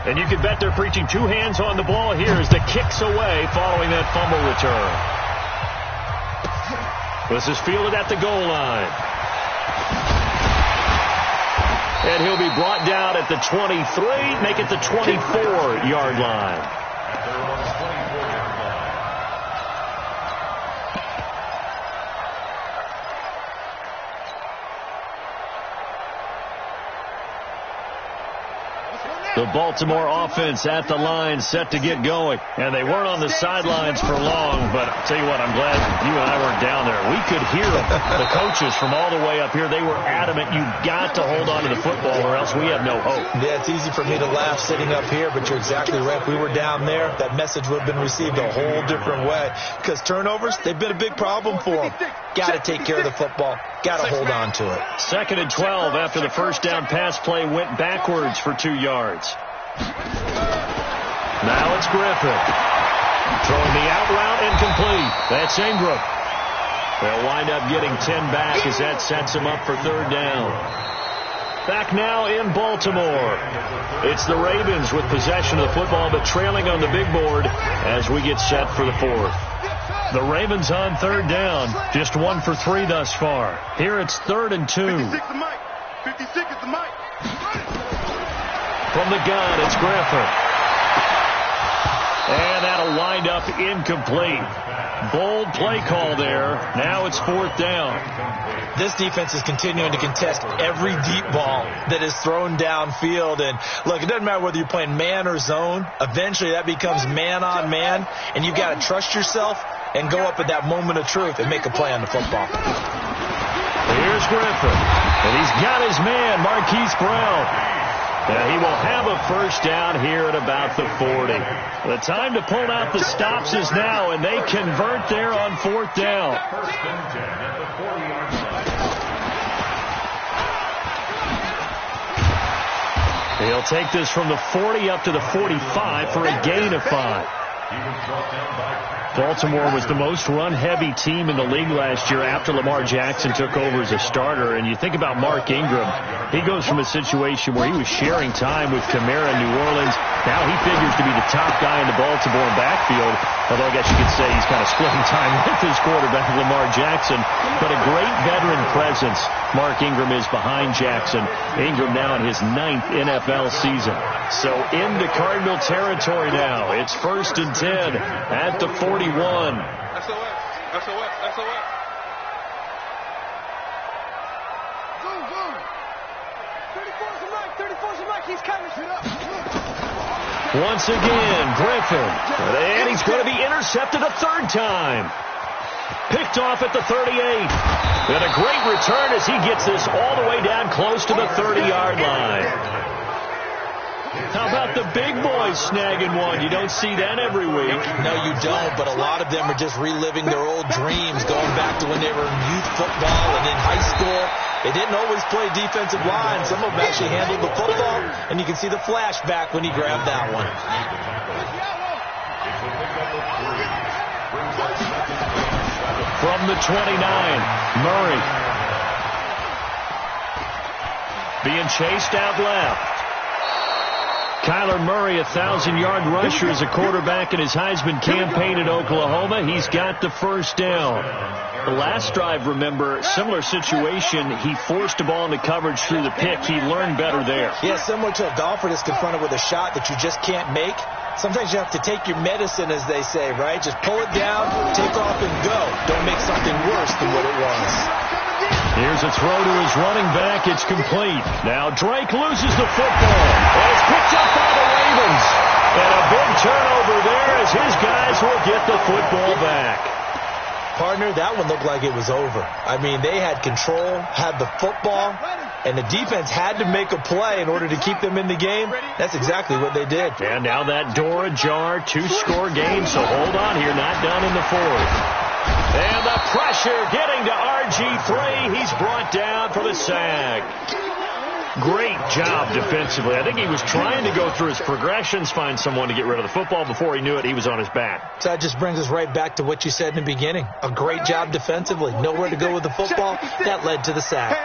And you can bet they're preaching two hands on the ball here as the kick's away following that fumble return. This is fielded at the goal line. And he'll be brought down at the 23, make it the 24-yard line. The Baltimore offense at the line, set to get going. And they weren't on the sidelines for long, but I'll tell you what, I'm glad you and I weren't down there. We could hear them. The coaches from all the way up here, they were adamant, you've got to hold on to the football or else we have no hope. Yeah, it's easy for me to laugh sitting up here, but you're exactly right. If we were down there, that message would have been received a whole different way. Because turnovers, they've been a big problem for them. Got to take care of the football. Got to hold on to it. 2nd and 12 after the first down pass play went backwards for 2 yards. Now it's Griffin. Throwing the out route incomplete. That's Ingram. They'll wind up getting 10 back as that sets them up for 3rd down. Back now in Baltimore. It's the Ravens with possession of the football, but trailing on the big board as we get set for the 4th. The Ravens on 3rd down. Just 1 for 3 thus far. Here it's 3rd and 2. 56 is the mic. From the gun, it's Griffin. And that'll wind up incomplete. Bold play call there. Now it's 4th down. This defense is continuing to contest every deep ball that is thrown downfield. And, look, it doesn't matter whether you're playing man or zone. Eventually that becomes man on man, and you've got to trust yourself and go up at that moment of truth and make a play on the football. Here's Griffin. And he's got his man, Marquise Brown. And he will have a first down here at about the 40. The time to pull out the stops is now, and they convert there on 4th down. He'll take this from the 40 up to the 45 for a gain of 5. Baltimore was the most run-heavy team in the league last year after Lamar Jackson took over as a starter. And you think about Mark Ingram, he goes from a situation where he was sharing time with Kamara in New Orleans. Now he figures to be the top guy in the Baltimore backfield, although I guess you could say he's kind of splitting time with his quarterback, Lamar Jackson. But a great veteran presence Mark Ingram is behind Jackson. Ingram now in his 9th NFL season. So into Cardinal territory now. It's 1st and 10 at the 41. SOS. 34's the mic. He's coming. Once again, Griffin. And he's going to be intercepted a 3rd time. Picked off at the 38. And a great return as he gets this all the way down close to the 30-yard line. How about the big boys snagging one? You don't see that every week. No, you don't, but a lot of them are just reliving their old dreams, going back to when they were in youth football and in high school. They didn't always play defensive line. Some of them actually handled the football, and you can see the flashback when he grabbed that one. From the 29, Murray. Being chased out left. Kyler Murray, a 1,000-yard rusher as a quarterback in his Heisman campaign at Oklahoma. He's got the first down. The last drive, remember, similar situation. He forced the ball into coverage through the pick. He learned better there. Yeah, similar to a golfer that's confronted with a shot that you just can't make. Sometimes you have to take your medicine, as they say, right? Just pull it down, take off, and go. Don't make something worse than what it was. Here's a throw to his running back. It's complete. Now Drake loses the football. And it's picked up by the Ravens. And a big turnover there as his guys will get the football back. Partner, that one looked like it was over. I mean, they had control, had the football, and the defense had to make a play in order to keep them in the game. That's exactly what they did. And now that door ajar, 2-score game, so hold on here, not done in the 4th. And the pressure getting to RG3. He's brought down for the sack. Great job defensively. I think he was trying to go through his progressions, find someone to get rid of the football. Before he knew it, he was on his back. So that just brings us right back to what you said in the beginning. A great job defensively. Nowhere to go with the football. That led to the sack.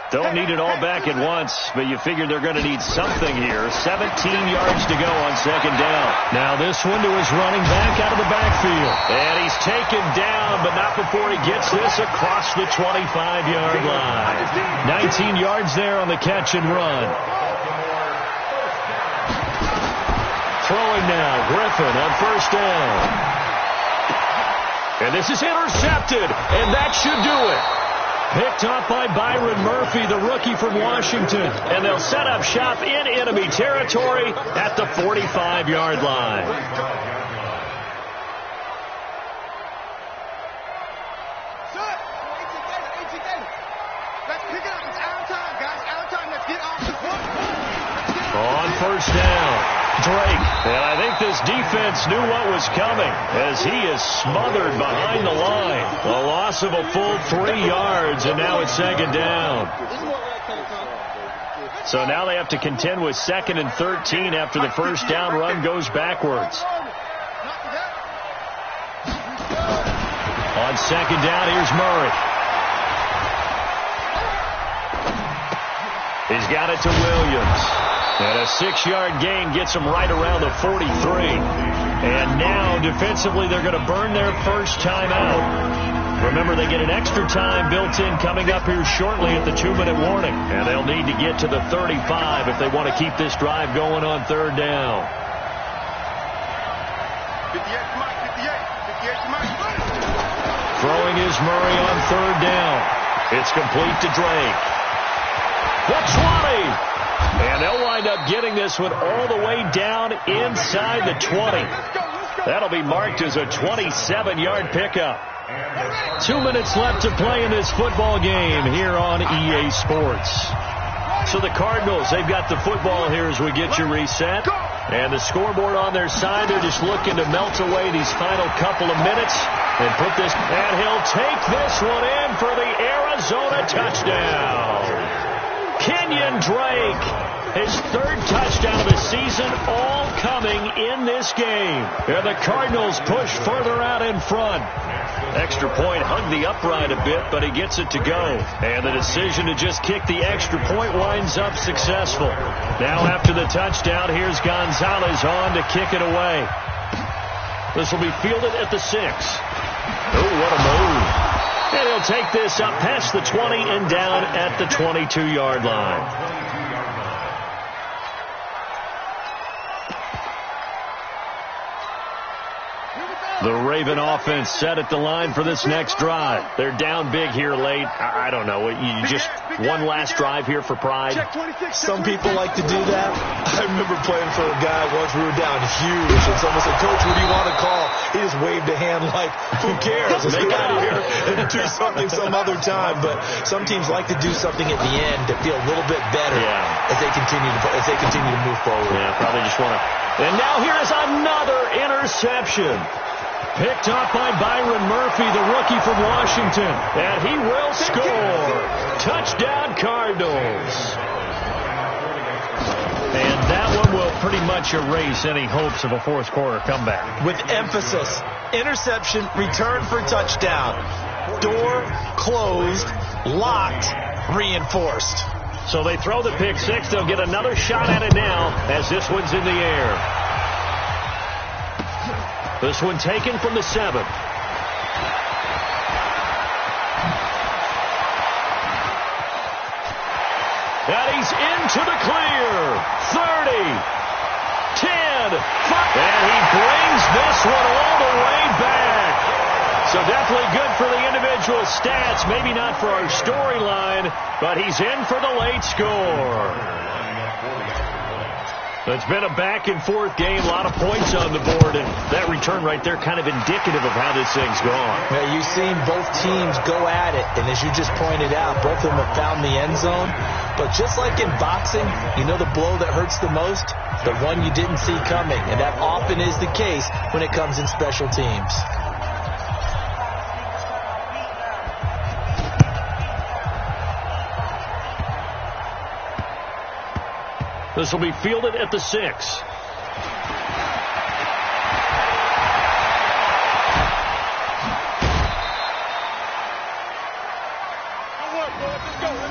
Don't need it all back at once, but you figure they're going to need something here. 17 yards to go on second down. Now this one to his running back out of the backfield. And he's taken down, but not before he gets this across the 25-yard line. 19 yards there on the catch and run. Throwing now, Griffin on first down. And this is intercepted, and that should do it. Picked off by Byron Murphy, the rookie from Washington. And they'll set up shop in enemy territory at the 45-yard line. Let's pick it up. It's our time, guys. Our time. Let's get off the foot. On first down, Drake. And I think this defense knew what was coming as he is smothered behind the line. A loss of a full 3 yards, and now it's second down. So now they have to contend with 2nd and 13 after the first down run goes backwards. On second down, here's Murray. He's got it to Williams. And a 6-yard gain gets them right around the 43. And now, defensively, they're going to burn their first time out. Remember, they get an extra time built in coming up here shortly at the 2-minute warning. And they'll need to get to the 35 if they want to keep this drive going on third down. 58 to Mike. Throwing is Murray on third down. It's complete to Drake. The 20. And they'll wind up getting this one all the way down inside the 20. That'll be marked as a 27-yard pickup. 2 minutes left to play in this football game here on EA Sports. So the Cardinals, they've got the football here as we get you reset. And the scoreboard on their side, they're just looking to melt away these final couple of minutes and put this. And he'll take this one in for the Arizona touchdown. Kenyon Drake, his 3rd touchdown of the season, all coming in this game. And the Cardinals push further out in front. Extra point hung the upright a bit, but he gets it to go. And the decision to just kick the extra point winds up successful. Now after the touchdown, here's Gonzalez on to kick it away. This will be fielded at the 6. Oh, what a move. And he'll take this up past the 20 and down at the 22-yard line. The Raven offense set at the line for this next drive. They're down big here late. I don't know. You just one last drive here for pride. Some people like to do that. I remember playing for a guy once. We were down huge, and someone said, "Coach, what do you want to call?" He just waved a hand like, "Who cares? Let's get out of here and do something some other time." But some teams like to do something at the end to feel a little bit better as they continue to move forward. Yeah, probably just want to. And now here is another interception. Picked up by Byron Murphy, the rookie from Washington. And he will score. Touchdown, Cardinals. And that one will pretty much erase any hopes of a fourth quarter comeback. With emphasis, interception, return for touchdown. Door closed, locked, reinforced. So they throw the pick six. They'll get another shot at it now as this one's in the air. This one taken from the 7. And he's into the clear. 30, 10, 5. And he brings this one all the way back. So definitely good for the individual stats. Maybe not for our storyline, but he's in for the late score. It's been a back-and-forth game, a lot of points on the board, and that return right there kind of indicative of how this thing's gone. Yeah, you've seen both teams go at it, and as you just pointed out, both of them have found the end zone. But just like in boxing, you know the blow that hurts the most? The one you didn't see coming, and that often is the case when it comes in special teams. This will be fielded at the 6. Let's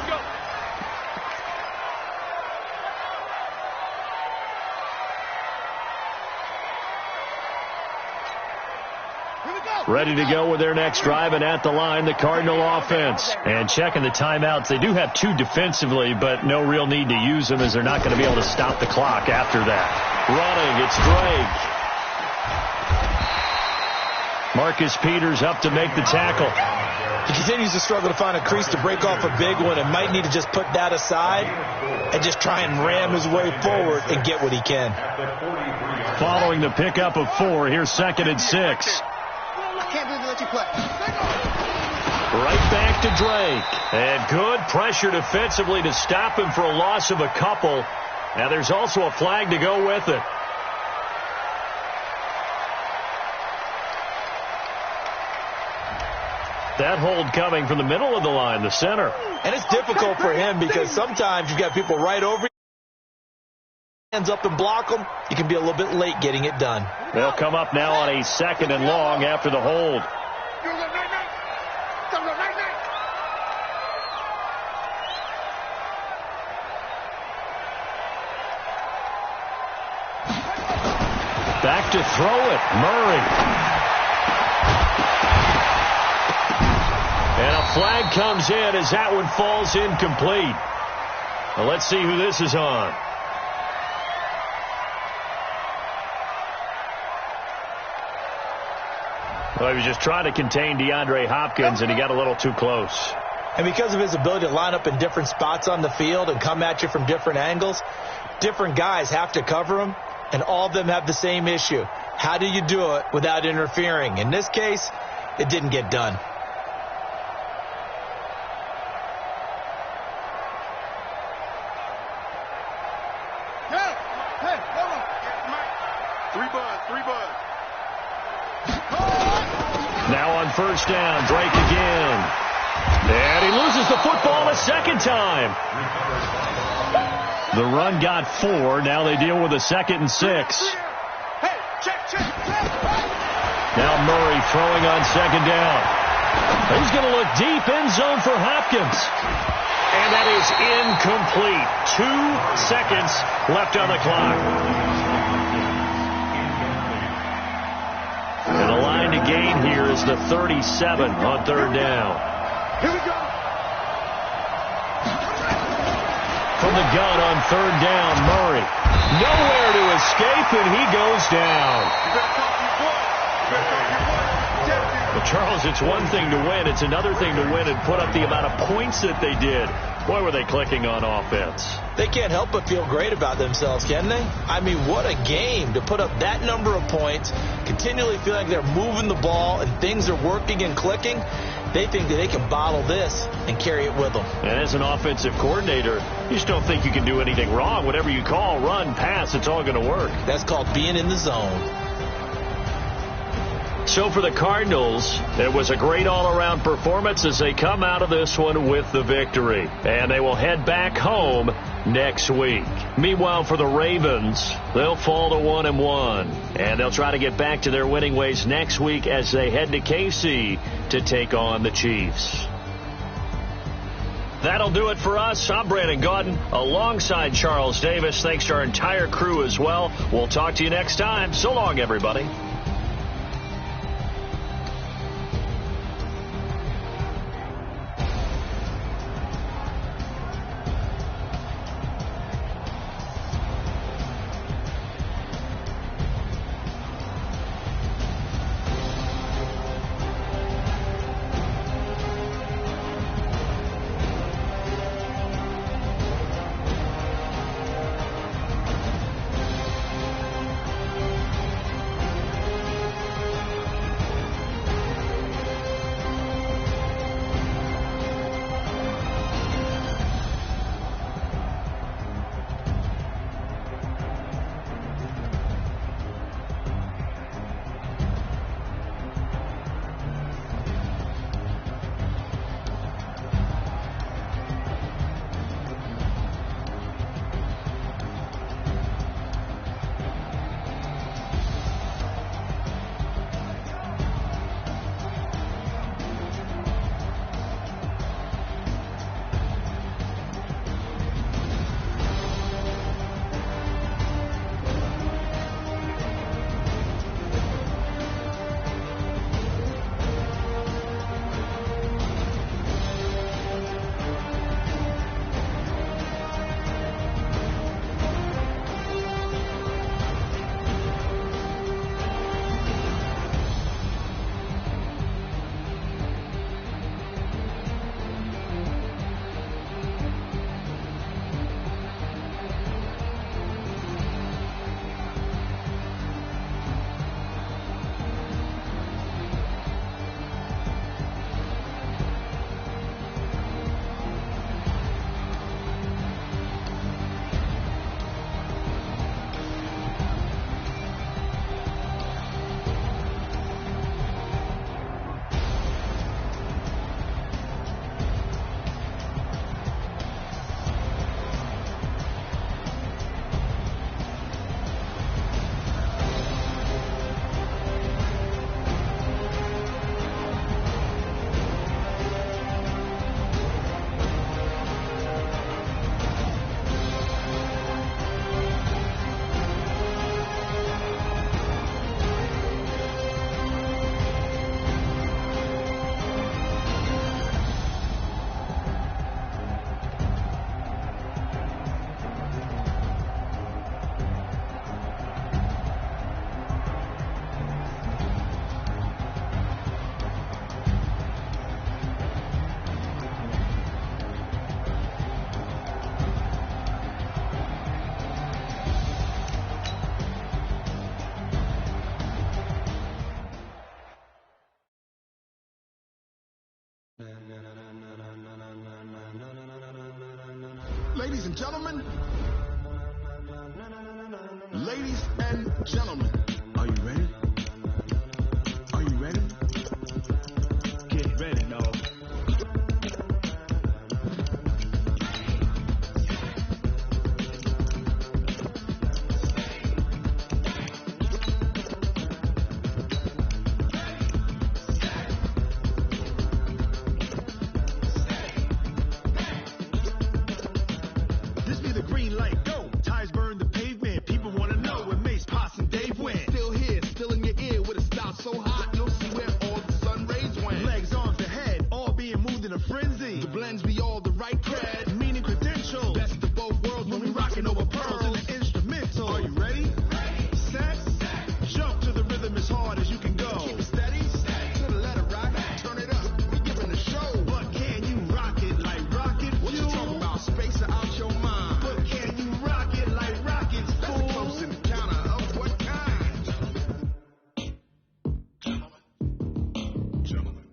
go. ready to go with their next drive, and at the line, the Cardinal offense. And checking the timeouts, they do have 2 defensively, but no real need to use them as they're not going to be able to stop the clock after that. Running, it's Drake. Marcus Peters up to make the tackle. He continues to struggle to find a crease to break off a big one and might need to just put that aside and just try and ram his way forward and get what he can. Following the pickup of 4, here's 2nd and 6. I can't believe they let you play. Right back to Drake. And good pressure defensively to stop him for a loss of a couple. Now there's also a flag to go with it. That hold coming from the middle of the line, the center. And it's difficult for him because sometimes you've got people right over you. Hands up and block them. You can be a little bit late getting it done. They'll come up now on a 2nd and long after the hold. Back to throw it, Murray. And a flag comes in as that one falls incomplete. Well, let's see who this is on. Well, he was just trying to contain DeAndre Hopkins, and he got a little too close. And because of his ability to line up in different spots on the field and come at you from different angles, different guys have to cover him, and all of them have the same issue. How do you do it without interfering? In this case, it didn't get done. Now on 1st down, Drake again. And he loses the football a 2nd time. The run got 4. Now they deal with a 2nd and 6. Now Murray throwing on 2nd down. He's going to look deep, end zone for Hopkins. And that is incomplete. 2 seconds left on the clock. And the line to gain here is the 37 on 3rd down. Here we go. From the gun on 3rd down, Murray. Nowhere to escape, and he goes down. Well, Charles, it's one thing to win. It's another thing to win and put up the amount of points that they did. Boy, were they clicking on offense. They can't help but feel great about themselves, can they? I mean, what a game to put up that number of points, continually feel like they're moving the ball and things are working and clicking. They think that they can bottle this and carry it with them. And as an offensive coordinator, you just don't think you can do anything wrong. Whatever you call, run, pass, it's all going to work. That's called being in the zone. So for the Cardinals, it was a great all-around performance as they come out of this one with the victory. And they will head back home next week. Meanwhile, for the Ravens, they'll fall to 1-1. And they'll try to get back to their winning ways next week as they head to KC to take on the Chiefs. That'll do it for us. I'm Brandon Gaudin alongside Charles Davis. Thanks to our entire crew as well. We'll talk to you next time. So long, everybody. Ladies and gentlemen, ladies and gentlemen, are you ready? Are you ready? Get ready, dog. This be the green light, go. Tires burn the pavement. People want to know where Mace, Potts, and Dave went. Still here, still in your ear with a style so hot, you'll see where all the sun rays went. Legs, arms, and head, all being moved in a frenzy. The blends be all the right cred, meaning credentials. Best of both worlds when we rockin' over pearls in the instrumental. Are you ready? Set, jump to the rhythm as hard as you can go. Keep it steady, to the letter right, turn it up, we giving a show. But can you rock it like rocket fuel? What you talking about, space or out your mind? But can you rock it like rockets, fool? That's close in the counter of what kind?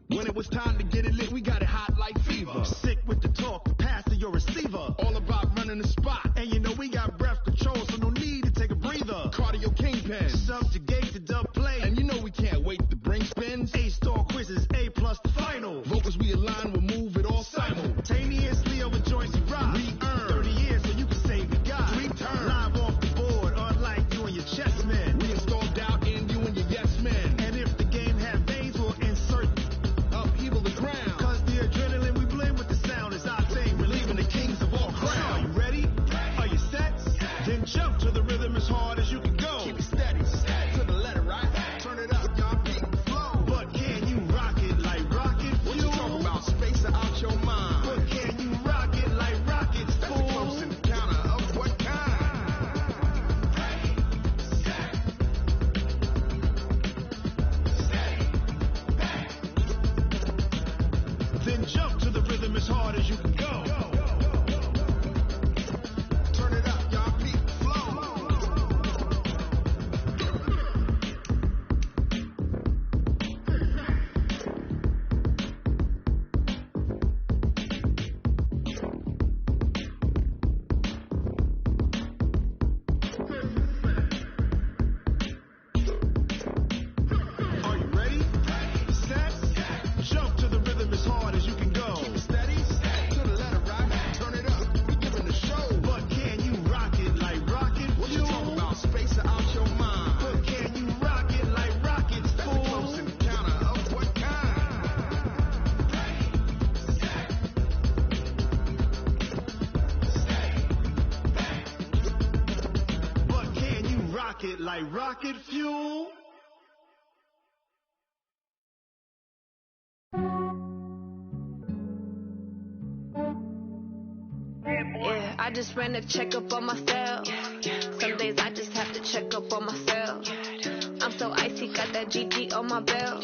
When it was time to get it lit, we got it hot like fever. Sick with the talk, pass to your receiver. All about running the spot, and you know we got breath control, so no need to take a breather. Cardio kingpin, subjugate the dub play, and you know we can't wait to bring spins. A-star quizzes, A+ the final. Vocals we align, we'll move it all simultaneously over joints we rock. We earn 30 years so you can say we got 3 turns. Live off the board, unlike you and your chess men. We install doubt in you and your yes men. And if the game have veins, we'll insert upheaval the ground. Cause the adrenaline we blend with the sound is our thing, relieving the kings of all crowns. Are you ready? Are you set? Then jump to the rhythm as hard as you can go. Keep it steady, to the letter right. Turn it up, y'all beat the flow. But can you rock it like rocket fuel? What you talking about, space or out your mind? But can you rock it like rockets, fool? That's close in the counter of what kind? Then jump to the rhythm as hard as you can go. Turn it up, y'all beat the flow. Are you ready? Set, jump to the rhythm as hard as you can go. Keep it steady, to the letter right. Turn it up, we giving the show. But can you rock it like rocket fuel? What you talking about, space or out your mind? But can you rock it like rockets, fool? That's close in the counter of what kind? But can you rock it like rocket fuel? Yeah, I just ran a checkup on myself. Some days I just have to check up on myself. I'm so icy, got that GG on my belt.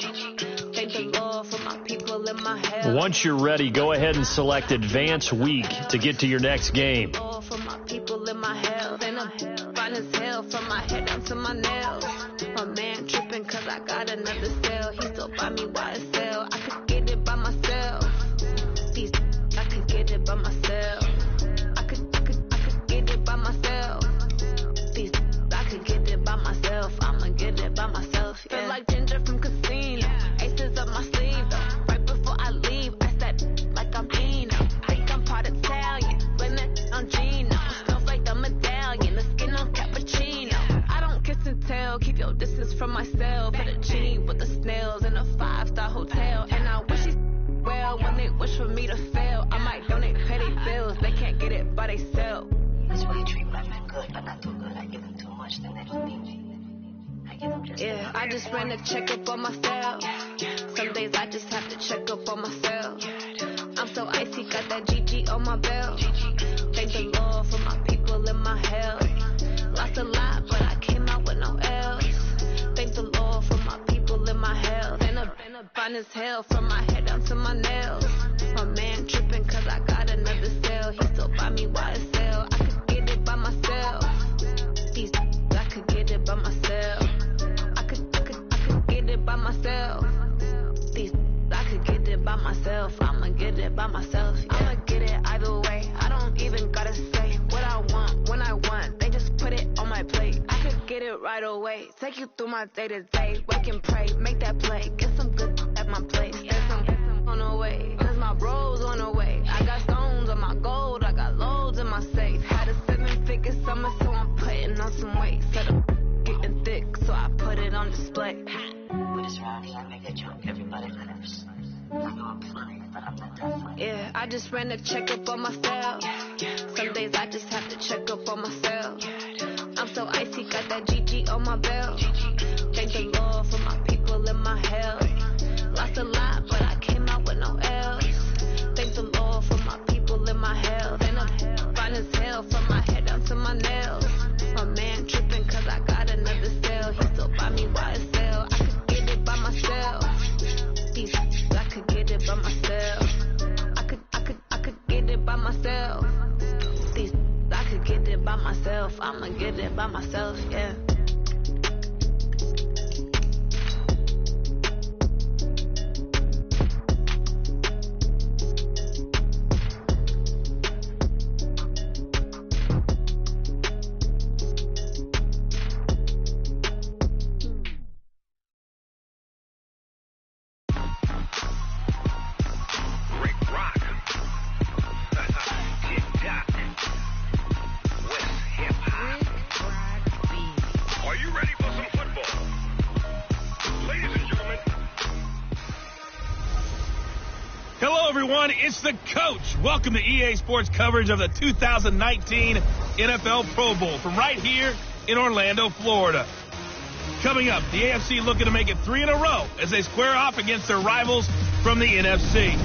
Thank the Lord for my people in my hell. Once you're ready, go ahead and select Advance Week to get to your next game. Lord for my people in my hell. Then I'm fine as hell from my head down to my nails. My man tripping cause I got another cell. He still buy me YSL. I could get it by myself. These I could get it by myself. I could get it by myself. These I could get it by myself. I'ma get it by myself. Yeah. Feel like Ginger from Casino. Aces up my sleeve though. Right before I leave, I said like I'm Dino. Think I'm part Italian. Blame that on Gino. Smells like the medallion. The skin on cappuccino. I don't kiss and tell. Keep your distance from myself. Put a genie with the snails in a 5-star hotel. And I wish he well when they wish for me to fail. I might donate, pay their bills. They can't get it by themselves. That's why you treat women good, but not too good. I give them too much, then they don't need me. I give them just Yeah, I just ran a checkup on myself. Some days I just have to check up on myself. I'm so icy, got that GG on my belt. Thank the Lord for my people in my hell. Lost a lot, but I came out with no L's. Thank the Lord for my people in my hell. Been a fine as hell from my head down to my nails. My man tripping cause I got another cell. He still buy me YSL. I could get it by myself. These I could get it by myself. I could get it by myself. These I could get it by myself. I'ma get it by myself. Yeah. I'ma get it either way. I don't even gotta say right away. Take you through my day-to-day. Wake and pray, make that play. Get some good at my place. There's some on the way. Cause my bros on the way. I got stones on my gold. I got loads in my safe. Had a 7-figure summer, so I'm putting on some weight. Said I'm getting thick, so I put it on display. With this round here, I make a jump. Everybody laughs. I know I'm flying, but I'm not that flying. Yeah, I just ran a checkup on myself. Some days I just have to check up on myself. I'm so icy, got that GG on my belt. Thank the Lord for my people in my health. Lost a lot, but I came out with no L's. Thank the Lord for my people in my health. And I'm fine as hell from my head down to my nails. My man tripping cause I got another cell. He still buy me YSL. I could get it by myself. I could get it by myself. I could get it by myself. I could get it by myself. I'ma get it by myself, yeah. It's the coach. Welcome to EA Sports coverage of the 2019 NFL Pro Bowl from right here in Orlando, Florida. Coming up, the AFC looking to make it 3 in a row as they square off against their rivals from the NFC.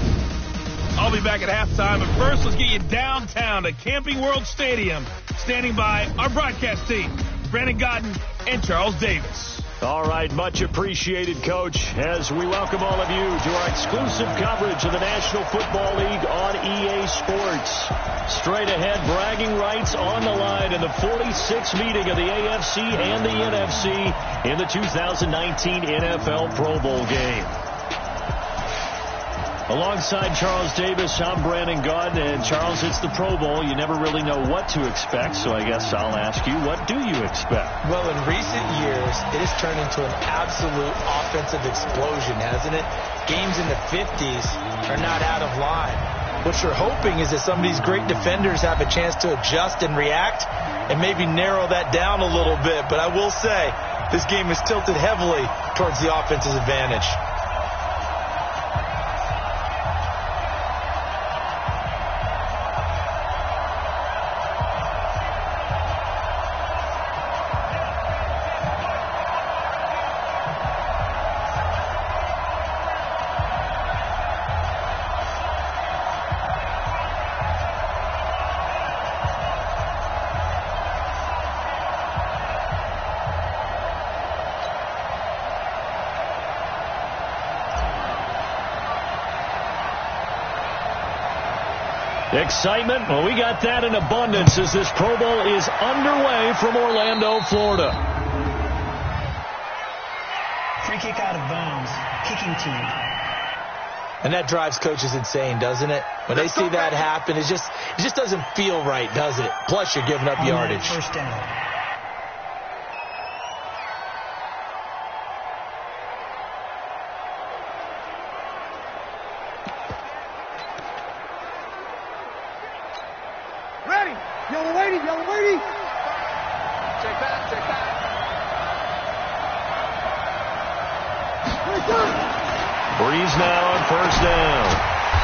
I'll be back at halftime, but first let's get you downtown to Camping World Stadium. Standing by our broadcast team, Brandon Godden and Charles Davis. All right, much appreciated, Coach, as we welcome all of you to our exclusive coverage of the National Football League on EA Sports. Straight ahead, bragging rights on the line in the 46th meeting of the AFC and the NFC in the 2019 NFL Pro Bowl game. Alongside Charles Davis, I'm Brandon Godden, and Charles, it's the Pro Bowl. You never really know what to expect, so I guess I'll ask you, what do you expect? Well, in recent years, it has turned into an absolute offensive explosion, hasn't it? Games in the 50s are not out of line. What you're hoping is that some of these great defenders have a chance to adjust and react and maybe narrow that down a little bit. But I will say, this game is tilted heavily towards the offense's advantage. Excitement? Well, we got that in abundance as this Pro Bowl is underway from Orlando, Florida. Free kick out of bounds. Kicking team. And that drives coaches insane, doesn't it? When they see that happen, it just doesn't feel right, does it? Plus, you're giving up yardage. First down. Breeze now on first down.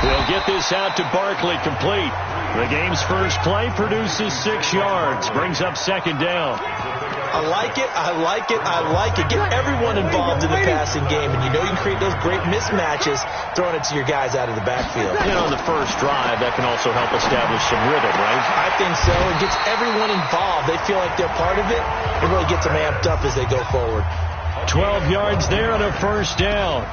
We'll get this out to Barkley, complete. The game's first play produces 6 yards, brings up second down. I like it, I like it, I like it. Get everyone involved in the passing game, and you know you can create those great mismatches throwing it to your guys out of the backfield. And on the first drive, that can also help establish some rhythm, right? I think so. It gets everyone involved. They feel like they're part of it. It really gets them amped up as they go forward. 12 yards there and a first down.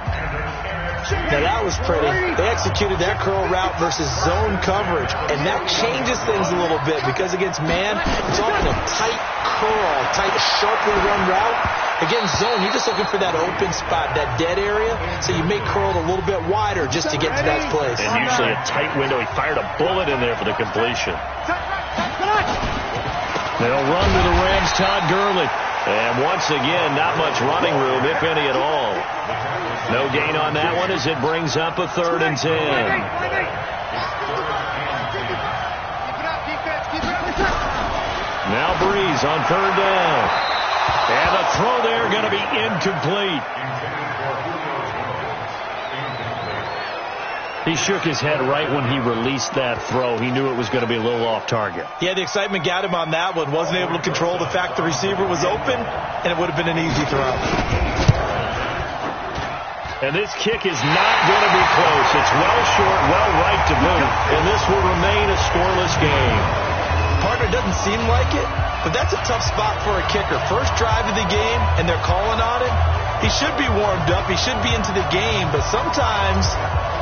Now that was pretty. They executed that curl route versus zone coverage, and that changes things a little bit because against man, it's often a tight curl, tight, sharply run route. Against zone, you're just looking for that open spot, that dead area, so you make curl a little bit wider just to get to that place. And usually a tight window. He fired a bullet in there for the completion. They'll run to the Rams, Todd Gurley. And once again, not much running room, if any at all. No gain on that one as it brings up a 3rd and 10. Now Breeze on 3rd down. And the throw there going to be incomplete. He shook his head right when he released that throw. He knew it was going to be a little off target. Yeah, the excitement got him on that one. Wasn't able to control the fact the receiver was open, and it would have been an easy throw. And this kick is not going to be close. It's well short, well right to boot. And this will remain a scoreless game. Partner doesn't seem like it, but that's a tough spot for a kicker. First drive of the game, and they're calling on him. He should be warmed up. He should be into the game, but sometimes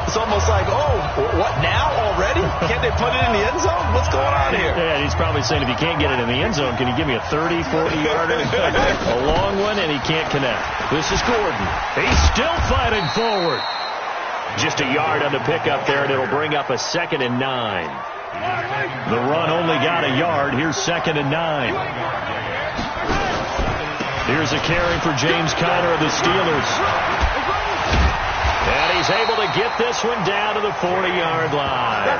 it's almost like, oh, what now already? Can't they put it in the end zone? What's going on here? Yeah, he's probably saying, if you can't get it in the end zone, can you give me a 30, 40-yarder? A long one, and he can't connect. This is Gordon. He's still fighting forward. Just a yard on the pickup there, and it'll bring up a 2nd and 9. The run only got a yard. Here's 2nd and 9. Here's a carry for James Conner of the Steelers. And he's able to get this one down to the 40-yard line.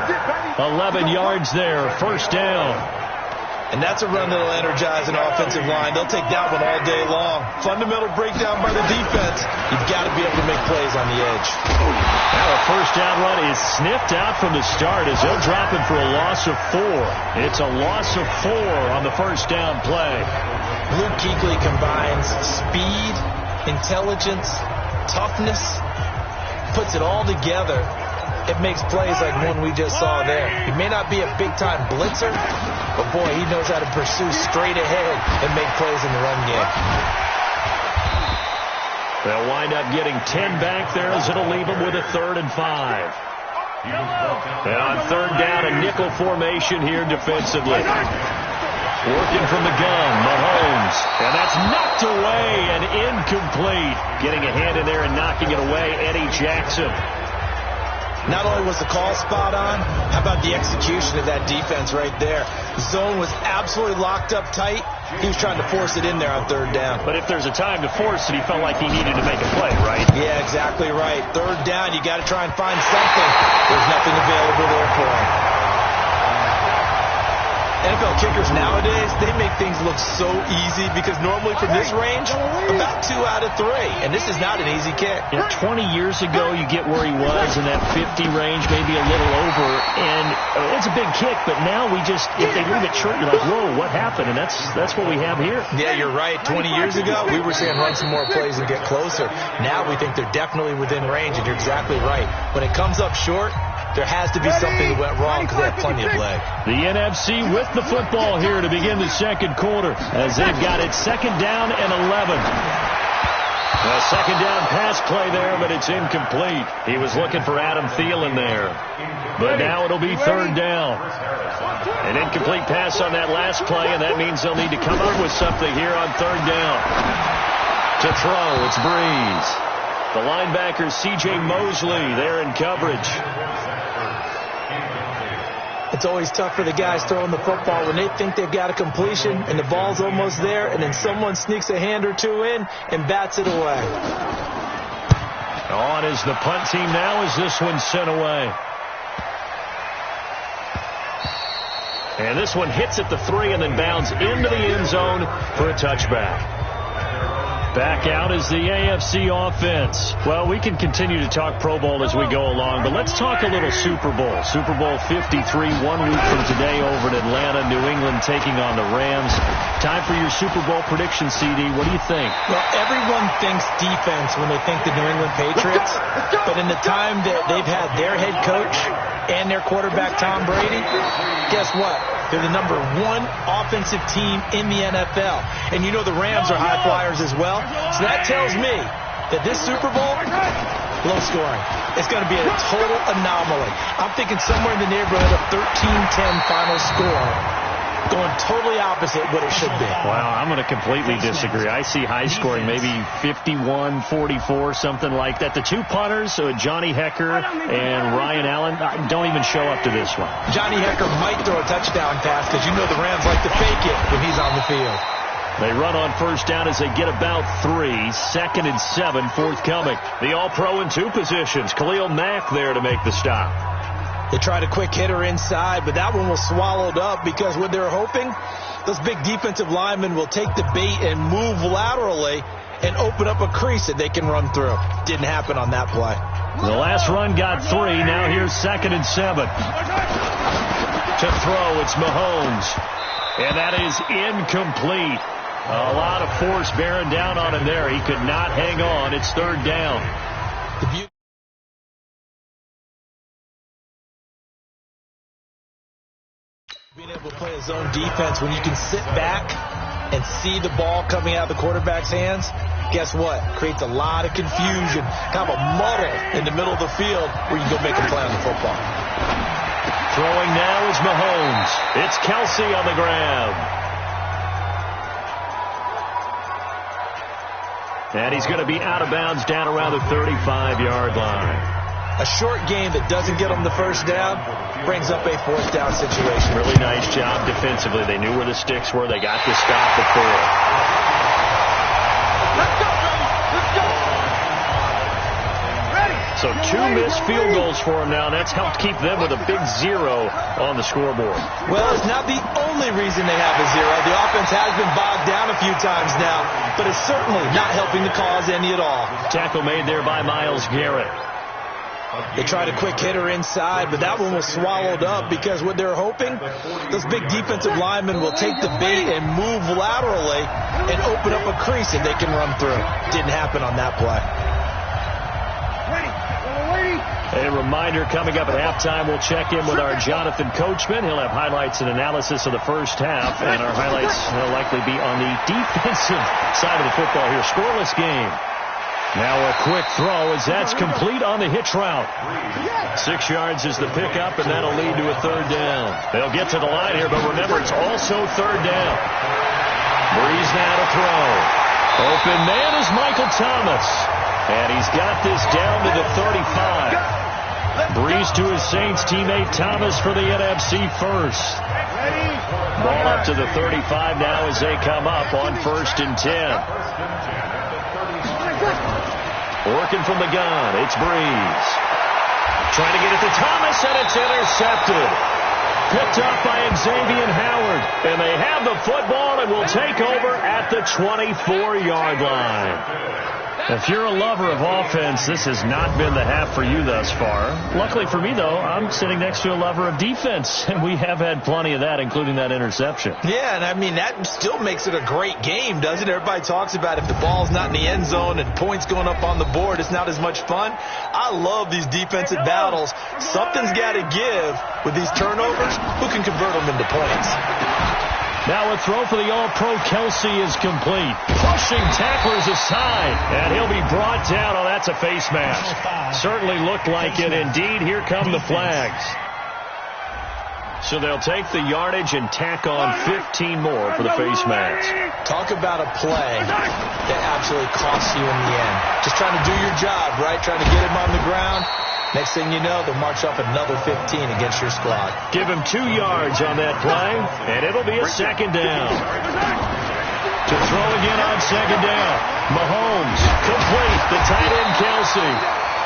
11 yards there, 1st down. And that's a run that'll energize an offensive line. They'll take that one all day long. Fundamental breakdown by the defense. You've got to be able to make plays on the edge. Now a 1st down run is sniffed out from the start as they'll drop him for a loss of 4. It's a loss of 4 on the 1st down play. Luke Kuechly combines speed, intelligence, toughness, puts it all together. It makes plays like one we just saw there. He may not be a big-time blitzer, but, boy, he knows how to pursue straight ahead and make plays in the run game. They'll wind up getting 10 back there as it'll leave them with a 3rd and 5. And on 3rd down, a nickel formation here defensively. Working from the gun, Mahomes. And that's knocked away and incomplete. Getting a hand in there and knocking it away, Eddie Jackson. Not only was the call spot on, how about the execution of that defense right there? The zone was absolutely locked up tight. He was trying to force it in there on 3rd down. But if there's a time to force it, he felt like he needed to make a play, right? Yeah, exactly right. 3rd down, you got to try and find something. There's nothing available there for him. NFL kickers nowadays, they make things look so easy because normally from this range, about 2 out of 3. And this is not an easy kick. Yeah, 20 years ago, you get where he was in that 50 range, maybe a little over. And it's a big kick, but now we just, if they leave it short, you're like, whoa, what happened? And that's what we have here. Yeah, you're right. 20 years ago, we were saying run some more plays and get closer. Now we think they're definitely within range, and you're exactly right. When it comes up short, there has to be something that went wrong because they have plenty of leg. The NFC with the football here to begin the 2nd quarter as they've got it 2nd down and 11. A 2nd down pass play there, but it's incomplete. He was looking for Adam Thielen there. But now it'll be 3rd down. An incomplete pass on that last play, and that means they'll need to come up with something here on 3rd down. To throw, it's Breeze. The linebacker, C.J. Mosley, there in coverage. It's always tough for the guys throwing the football when they think they've got a completion and the ball's almost there, and then someone sneaks a hand or two in and bats it away. On is the punt team now as this one's sent away. And this one hits at the 3 and then bounds into the end zone for a touchback. Back out is the AFC offense. Well, we can continue to talk Pro Bowl as we go along, but let's talk a little Super Bowl. Super Bowl 53, 1 week from today over in Atlanta, New England taking on the Rams. Time for your Super Bowl prediction, CD. What do you think? Well, everyone thinks defense when they think the New England Patriots, but in the time that they've had their head coach and their quarterback, Tom Brady, guess what? They're the number 1 offensive team in the NFL. And you know the Rams are high flyers as well. So that tells me that this Super Bowl, low scoring. It's going to be a total anomaly. I'm thinking somewhere in the neighborhood of 13-10 final score. Going totally opposite what it should be. Wow, I'm going to completely disagree. I see high scoring, maybe 51-44, something like that. The 2 punters, Johnny Hecker and Ryan Allen, don't even show up to this one. Johnny Hecker might throw a touchdown pass because you know the Rams like to fake it when he's on the field. They run on first down as they get about 3. 2nd and 7 forthcoming. The All-Pro in 2 positions. Khalil Mack there to make the stop. They tried a quick hitter inside, but that one was swallowed up because what they're hoping, those big defensive linemen will take the bait and move laterally and open up a crease that they can run through. Didn't happen on that play. The last run got 3. Now here's 2nd and 7. To throw, it's Mahomes. And that is incomplete. A lot of force bearing down on him there. He could not hang on. It's 3rd down. Being able to play his own defense when you can sit back and see the ball coming out of the quarterback's hands, guess what? Creates a lot of confusion, kind of a muddle in the middle of the field where you can go make a play on the football. Throwing now is Mahomes. It's Kelsey on the ground. And he's going to be out of bounds down around the 35-yard line. A short game that doesn't get them the first down brings up a 4th down situation. Really nice job defensively. They knew where the sticks were. They got the stop before. Let's go, baby. Let's go. Ready. So 2 missed field goals for him now. That's helped keep them with a big 0 on the scoreboard. Well, it's not the only reason they have a 0. The offense has been bogged down a few times now, but it's certainly not helping the cause any at all. Tackle made there by Myles Garrett. They tried a quick hitter inside, but that one was swallowed up because what they're hoping, those big defensive linemen will take the bait and move laterally and open up a crease that they can run through. Didn't happen on that play. A reminder coming up at halftime, we'll check in with our Jonathan Coachman. He'll have highlights and analysis of the first half, and our highlights will likely be on the defensive side of the football here. Scoreless game. Now a quick throw as that's complete on the hitch route. 6 yards is the pickup, and that'll lead to a 3rd down. They'll get to the line here, but remember, it's also 3rd down. Breeze now to throw. Open man is Michael Thomas. And he's got this down to the 35. Breeze to his Saints teammate Thomas for the NFC first. Ball up to the 35 now as they come up on 1st and 10. Working from the gun, it's Breeze. Trying to get it to Thomas, and it's intercepted. Picked up by Xavier Howard. And they have the football and will take over at the 24-yard line. If you're a lover of offense, this has not been the half for you thus far. Luckily for me, though, I'm sitting next to a lover of defense, and we have had plenty of that, including that interception. Yeah, and I mean, that still makes it a great game, doesn't it? Everybody talks about if the ball's not in the end zone and points going up on the board, it's not as much fun. I love these defensive battles. Something's got to give with these turnovers. Who can convert them into points? Now a throw for the All-Pro Kelsey is complete. Pushing tacklers aside, and he'll be brought down. Oh, that's a face mask. Certainly looked like it. Indeed, here come the flags. So they'll take the yardage and tack on 15 more for the face mask. Talk about a play that absolutely costs you in the end. Just trying to do your job, right? Trying to get him on the ground. Next thing you know, they'll march up another 15 against your squad. Give him 2 yards on that play, and it'll be a 2nd down. To throw again on 2nd down. Mahomes, complete, the tight end Kelsey.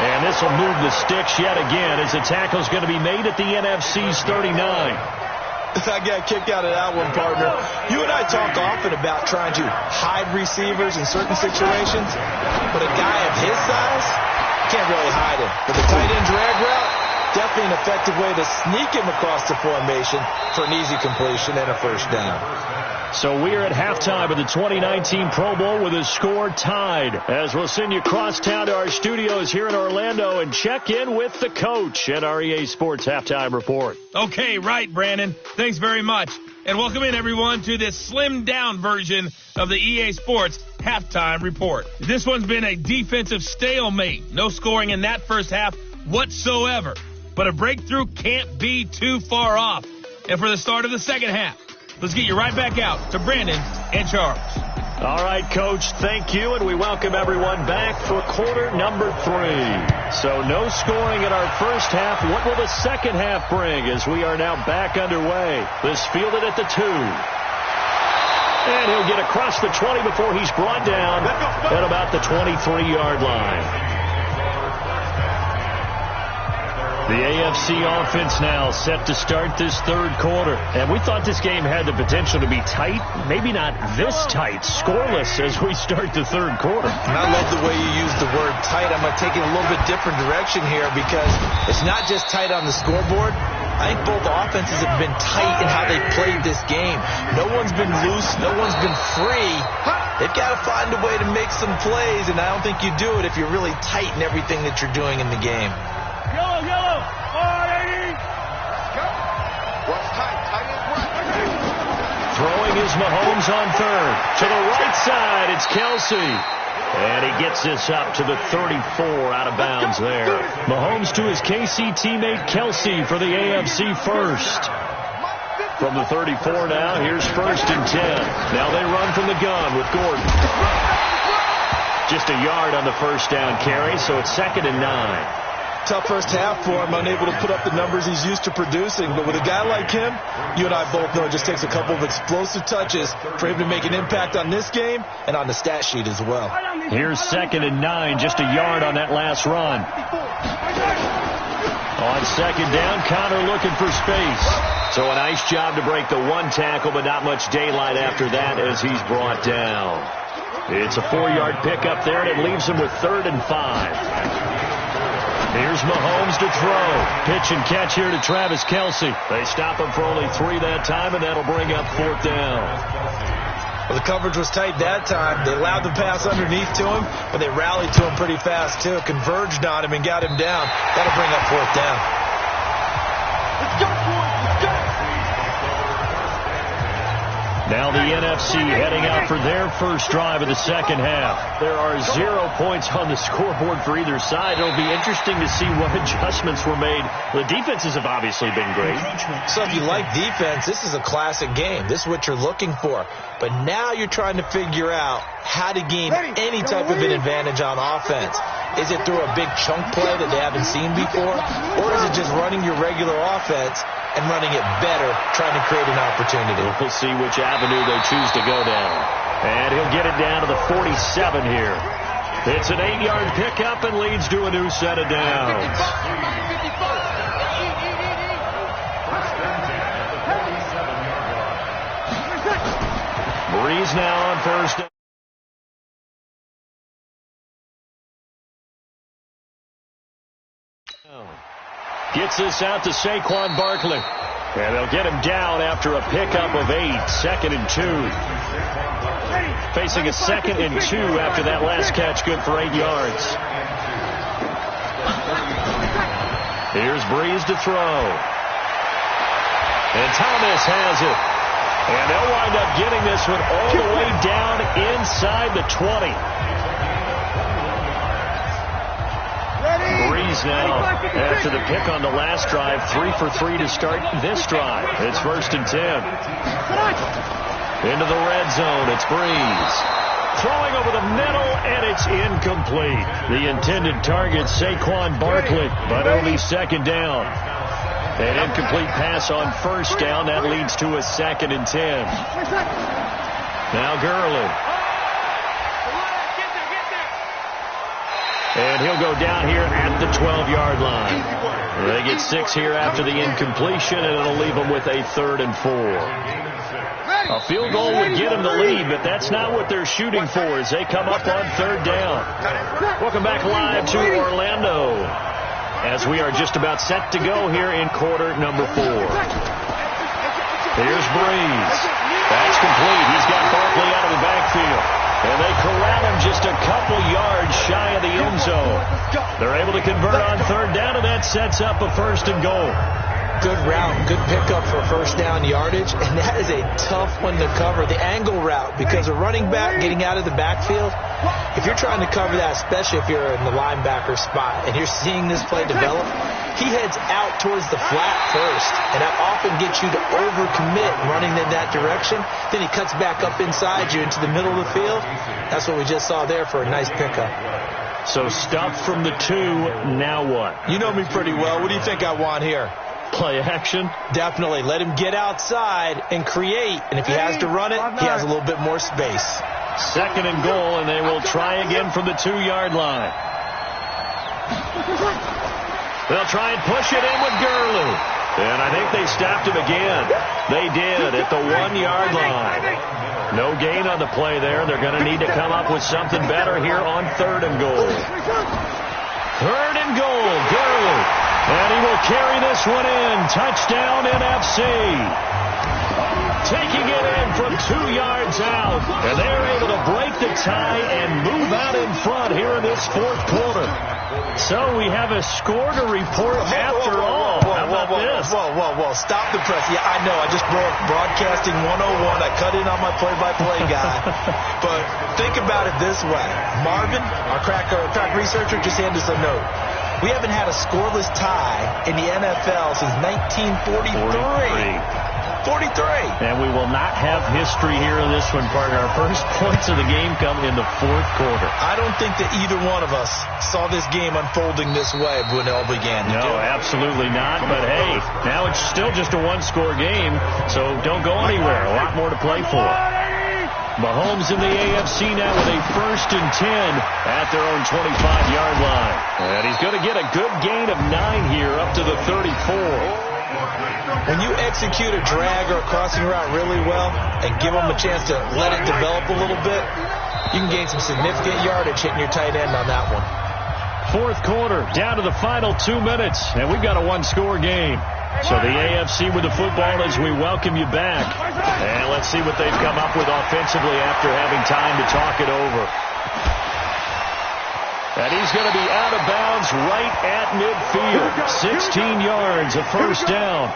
And this will move the sticks yet again as the tackle's going to be made at the NFC's 39. I got kicked out of that one, partner. You and I talk often about trying to hide receivers in certain situations, but a guy of his size can't really hide him. But the tight end drag route, definitely an effective way to sneak him across the formation for an easy completion and a 1st down. So we're at halftime of the 2019 Pro Bowl with a score tied, as we'll send you crosstown to our studios here in Orlando and check in with the coach at our EA Sports Halftime Report. Okay, right, Brandon. Thanks very much. And welcome in, everyone, to this slimmed-down version of the EA Sports Halftime Report. This one's been a defensive stalemate. No scoring in that first half whatsoever. But a breakthrough can't be too far off. And for the start of the second half, let's get you right back out to Brandon and Charles. All right, Coach, thank you, and we welcome everyone back for quarter number 3. So no scoring in our first half. What will the second half bring as we are now back underway? This fielded at the 2. And he'll get across the 20 before he's brought down at about the 23-yard line. The AFC offense now set to start this third quarter. And we thought this game had the potential to be tight. Maybe not this tight, scoreless as we start the third quarter. And I love the way you use the word tight. I'm going to take it a little bit different direction here because it's not just tight on the scoreboard. I think both offenses have been tight in how they've played this game. No one's been loose. No one's been free. They've got to find a way to make some plays, and I don't think you do it if you're really tight in everything that you're doing in the game. Yellow. 480. Go. What's tight? Tight is right. Throwing is Mahomes on third. To the right side, it's Kelsey. And he gets this up to the 34 out of bounds there. Mahomes to his KC teammate Kelsey for the AFC first. From the 34 now, here's 1st and 10. Now they run from the gun with Gordon. Just a yard on the first down carry, so it's 2nd and 9. Tough first half for him, unable to put up the numbers he's used to producing. But with a guy like him, you and I both know it just takes a couple of explosive touches for him to make an impact on this game and on the stat sheet as well. Here's 2nd and 9, just a yard on that last run. On 2nd down, Connor looking for space. So a nice job to break the one tackle, but not much daylight after that as he's brought down. It's a 4-yard pickup there, and it leaves him with 3rd and 5. Here's Mahomes to throw. Pitch and catch here to Travis Kelsey. They stop him for only 3 that time, and that'll bring up 4th down. Well, the coverage was tight that time. They allowed the pass underneath to him, but they rallied to him pretty fast, too. Converged on him and got him down. That'll bring up 4th down. Let's go, boys. Let's go. Now the NFC heading out for their first drive of the second half. There are 0 points on the scoreboard for either side. It'll be interesting to see what adjustments were made. The defenses have obviously been great. So if you like defense, this is a classic game. This is what you're looking for. But now you're trying to figure out how to gain any type of an advantage on offense. Is it through a big chunk play that they haven't seen before? Or is it just running your regular offense and running it better, trying to create an opportunity? We'll see which avenue they choose to go down. And he'll get it down to the 47 here. It's an 8-yard pickup and leads to a new set of downs. Breeze now on 1st down. Gets this out to Saquon Barkley. And they'll get him down after a pickup of 8. 2nd and 2. Facing a 2nd and 2 after that last catch, good for 8 yards. Here's Breeze to throw. And Thomas has it. And they'll wind up getting this one all the way down inside the 20. Breeze now, after the pick on the last drive, 3 for 3 to start this drive. It's 1st and 10. Into the red zone, it's Breeze. Throwing over the middle, and it's incomplete. The intended target, Saquon Barkley, but only 2nd down. An incomplete pass on 1st down. That leads to a 2nd and 10. Now Gurley. And he'll go down here at the 12-yard line. They get 6 here after the incompletion, and it'll leave them with a 3rd and 4. A field goal would get them the lead, but that's not what they're shooting for as they come up on 3rd down. Welcome back live to Orlando as we are just about set to go here in quarter number 4. Here's Breeze. That's complete. He's got Barkley out of the backfield. And they corral him just a couple yards shy of the end zone. They're able to convert on 3rd down, and that sets up a 1st and goal. Good route, good pickup for 1st down yardage, and that is a tough one to cover, the angle route, because a running back getting out of the backfield, if you're trying to cover that, especially if you're in the linebacker spot and you're seeing this play develop, he heads out towards the flat first, and that often gets you to overcommit running in that direction. Then he cuts back up inside you into the middle of the field. That's what we just saw there for a nice pickup. So stuff from the 2, now what? You know me pretty well. What do you think I want here? Play action. Definitely. Let him get outside and create. And if he has to run it, he has a little bit more space. 2nd and goal, and they will try again from the 2-yard line. They'll try and push it in with Gurley. And I think they stopped him again. They did at the 1-yard line. No gain on the play there. They're going to need to come up with something better here on 3rd and goal. 3rd and goal, Gurley. And he will carry this one in. Touchdown NFC. Taking it in from 2 yards out. And they're able to break the tie and move out in front here in this 4th quarter. So we have a score to report after all. How about this? Whoa. Stop the press. Yeah, I know. I just broke broadcasting 101. I cut in on my play-by-play guy. But think about it this way. Marvin, our crack researcher, just handed us a note. We haven't had a scoreless tie in the NFL since 1943. 43. And we will not have history here in this one, partner. Our first points of the game come in the 4th quarter. I don't think that either one of us saw this game unfolding this way when it all began. No, absolutely not. But, hey, now it's still just a 1-score game, so don't go anywhere. A lot more to play for. Mahomes in the AFC now with a 1st and 10 at their own 25-yard line. And he's going to get a good gain of 9 here up to the 34. When you execute a drag or a crossing route really well and give them a chance to let it develop a little bit, you can gain some significant yardage hitting your tight end on that one. 4th quarter, down to the final 2 minutes, and we've got a 1-score game. So the AFC with the football as we welcome you back. And let's see what they've come up with offensively after having time to talk it over. And he's going to be out of bounds right at midfield. 16 yards, a 1st down.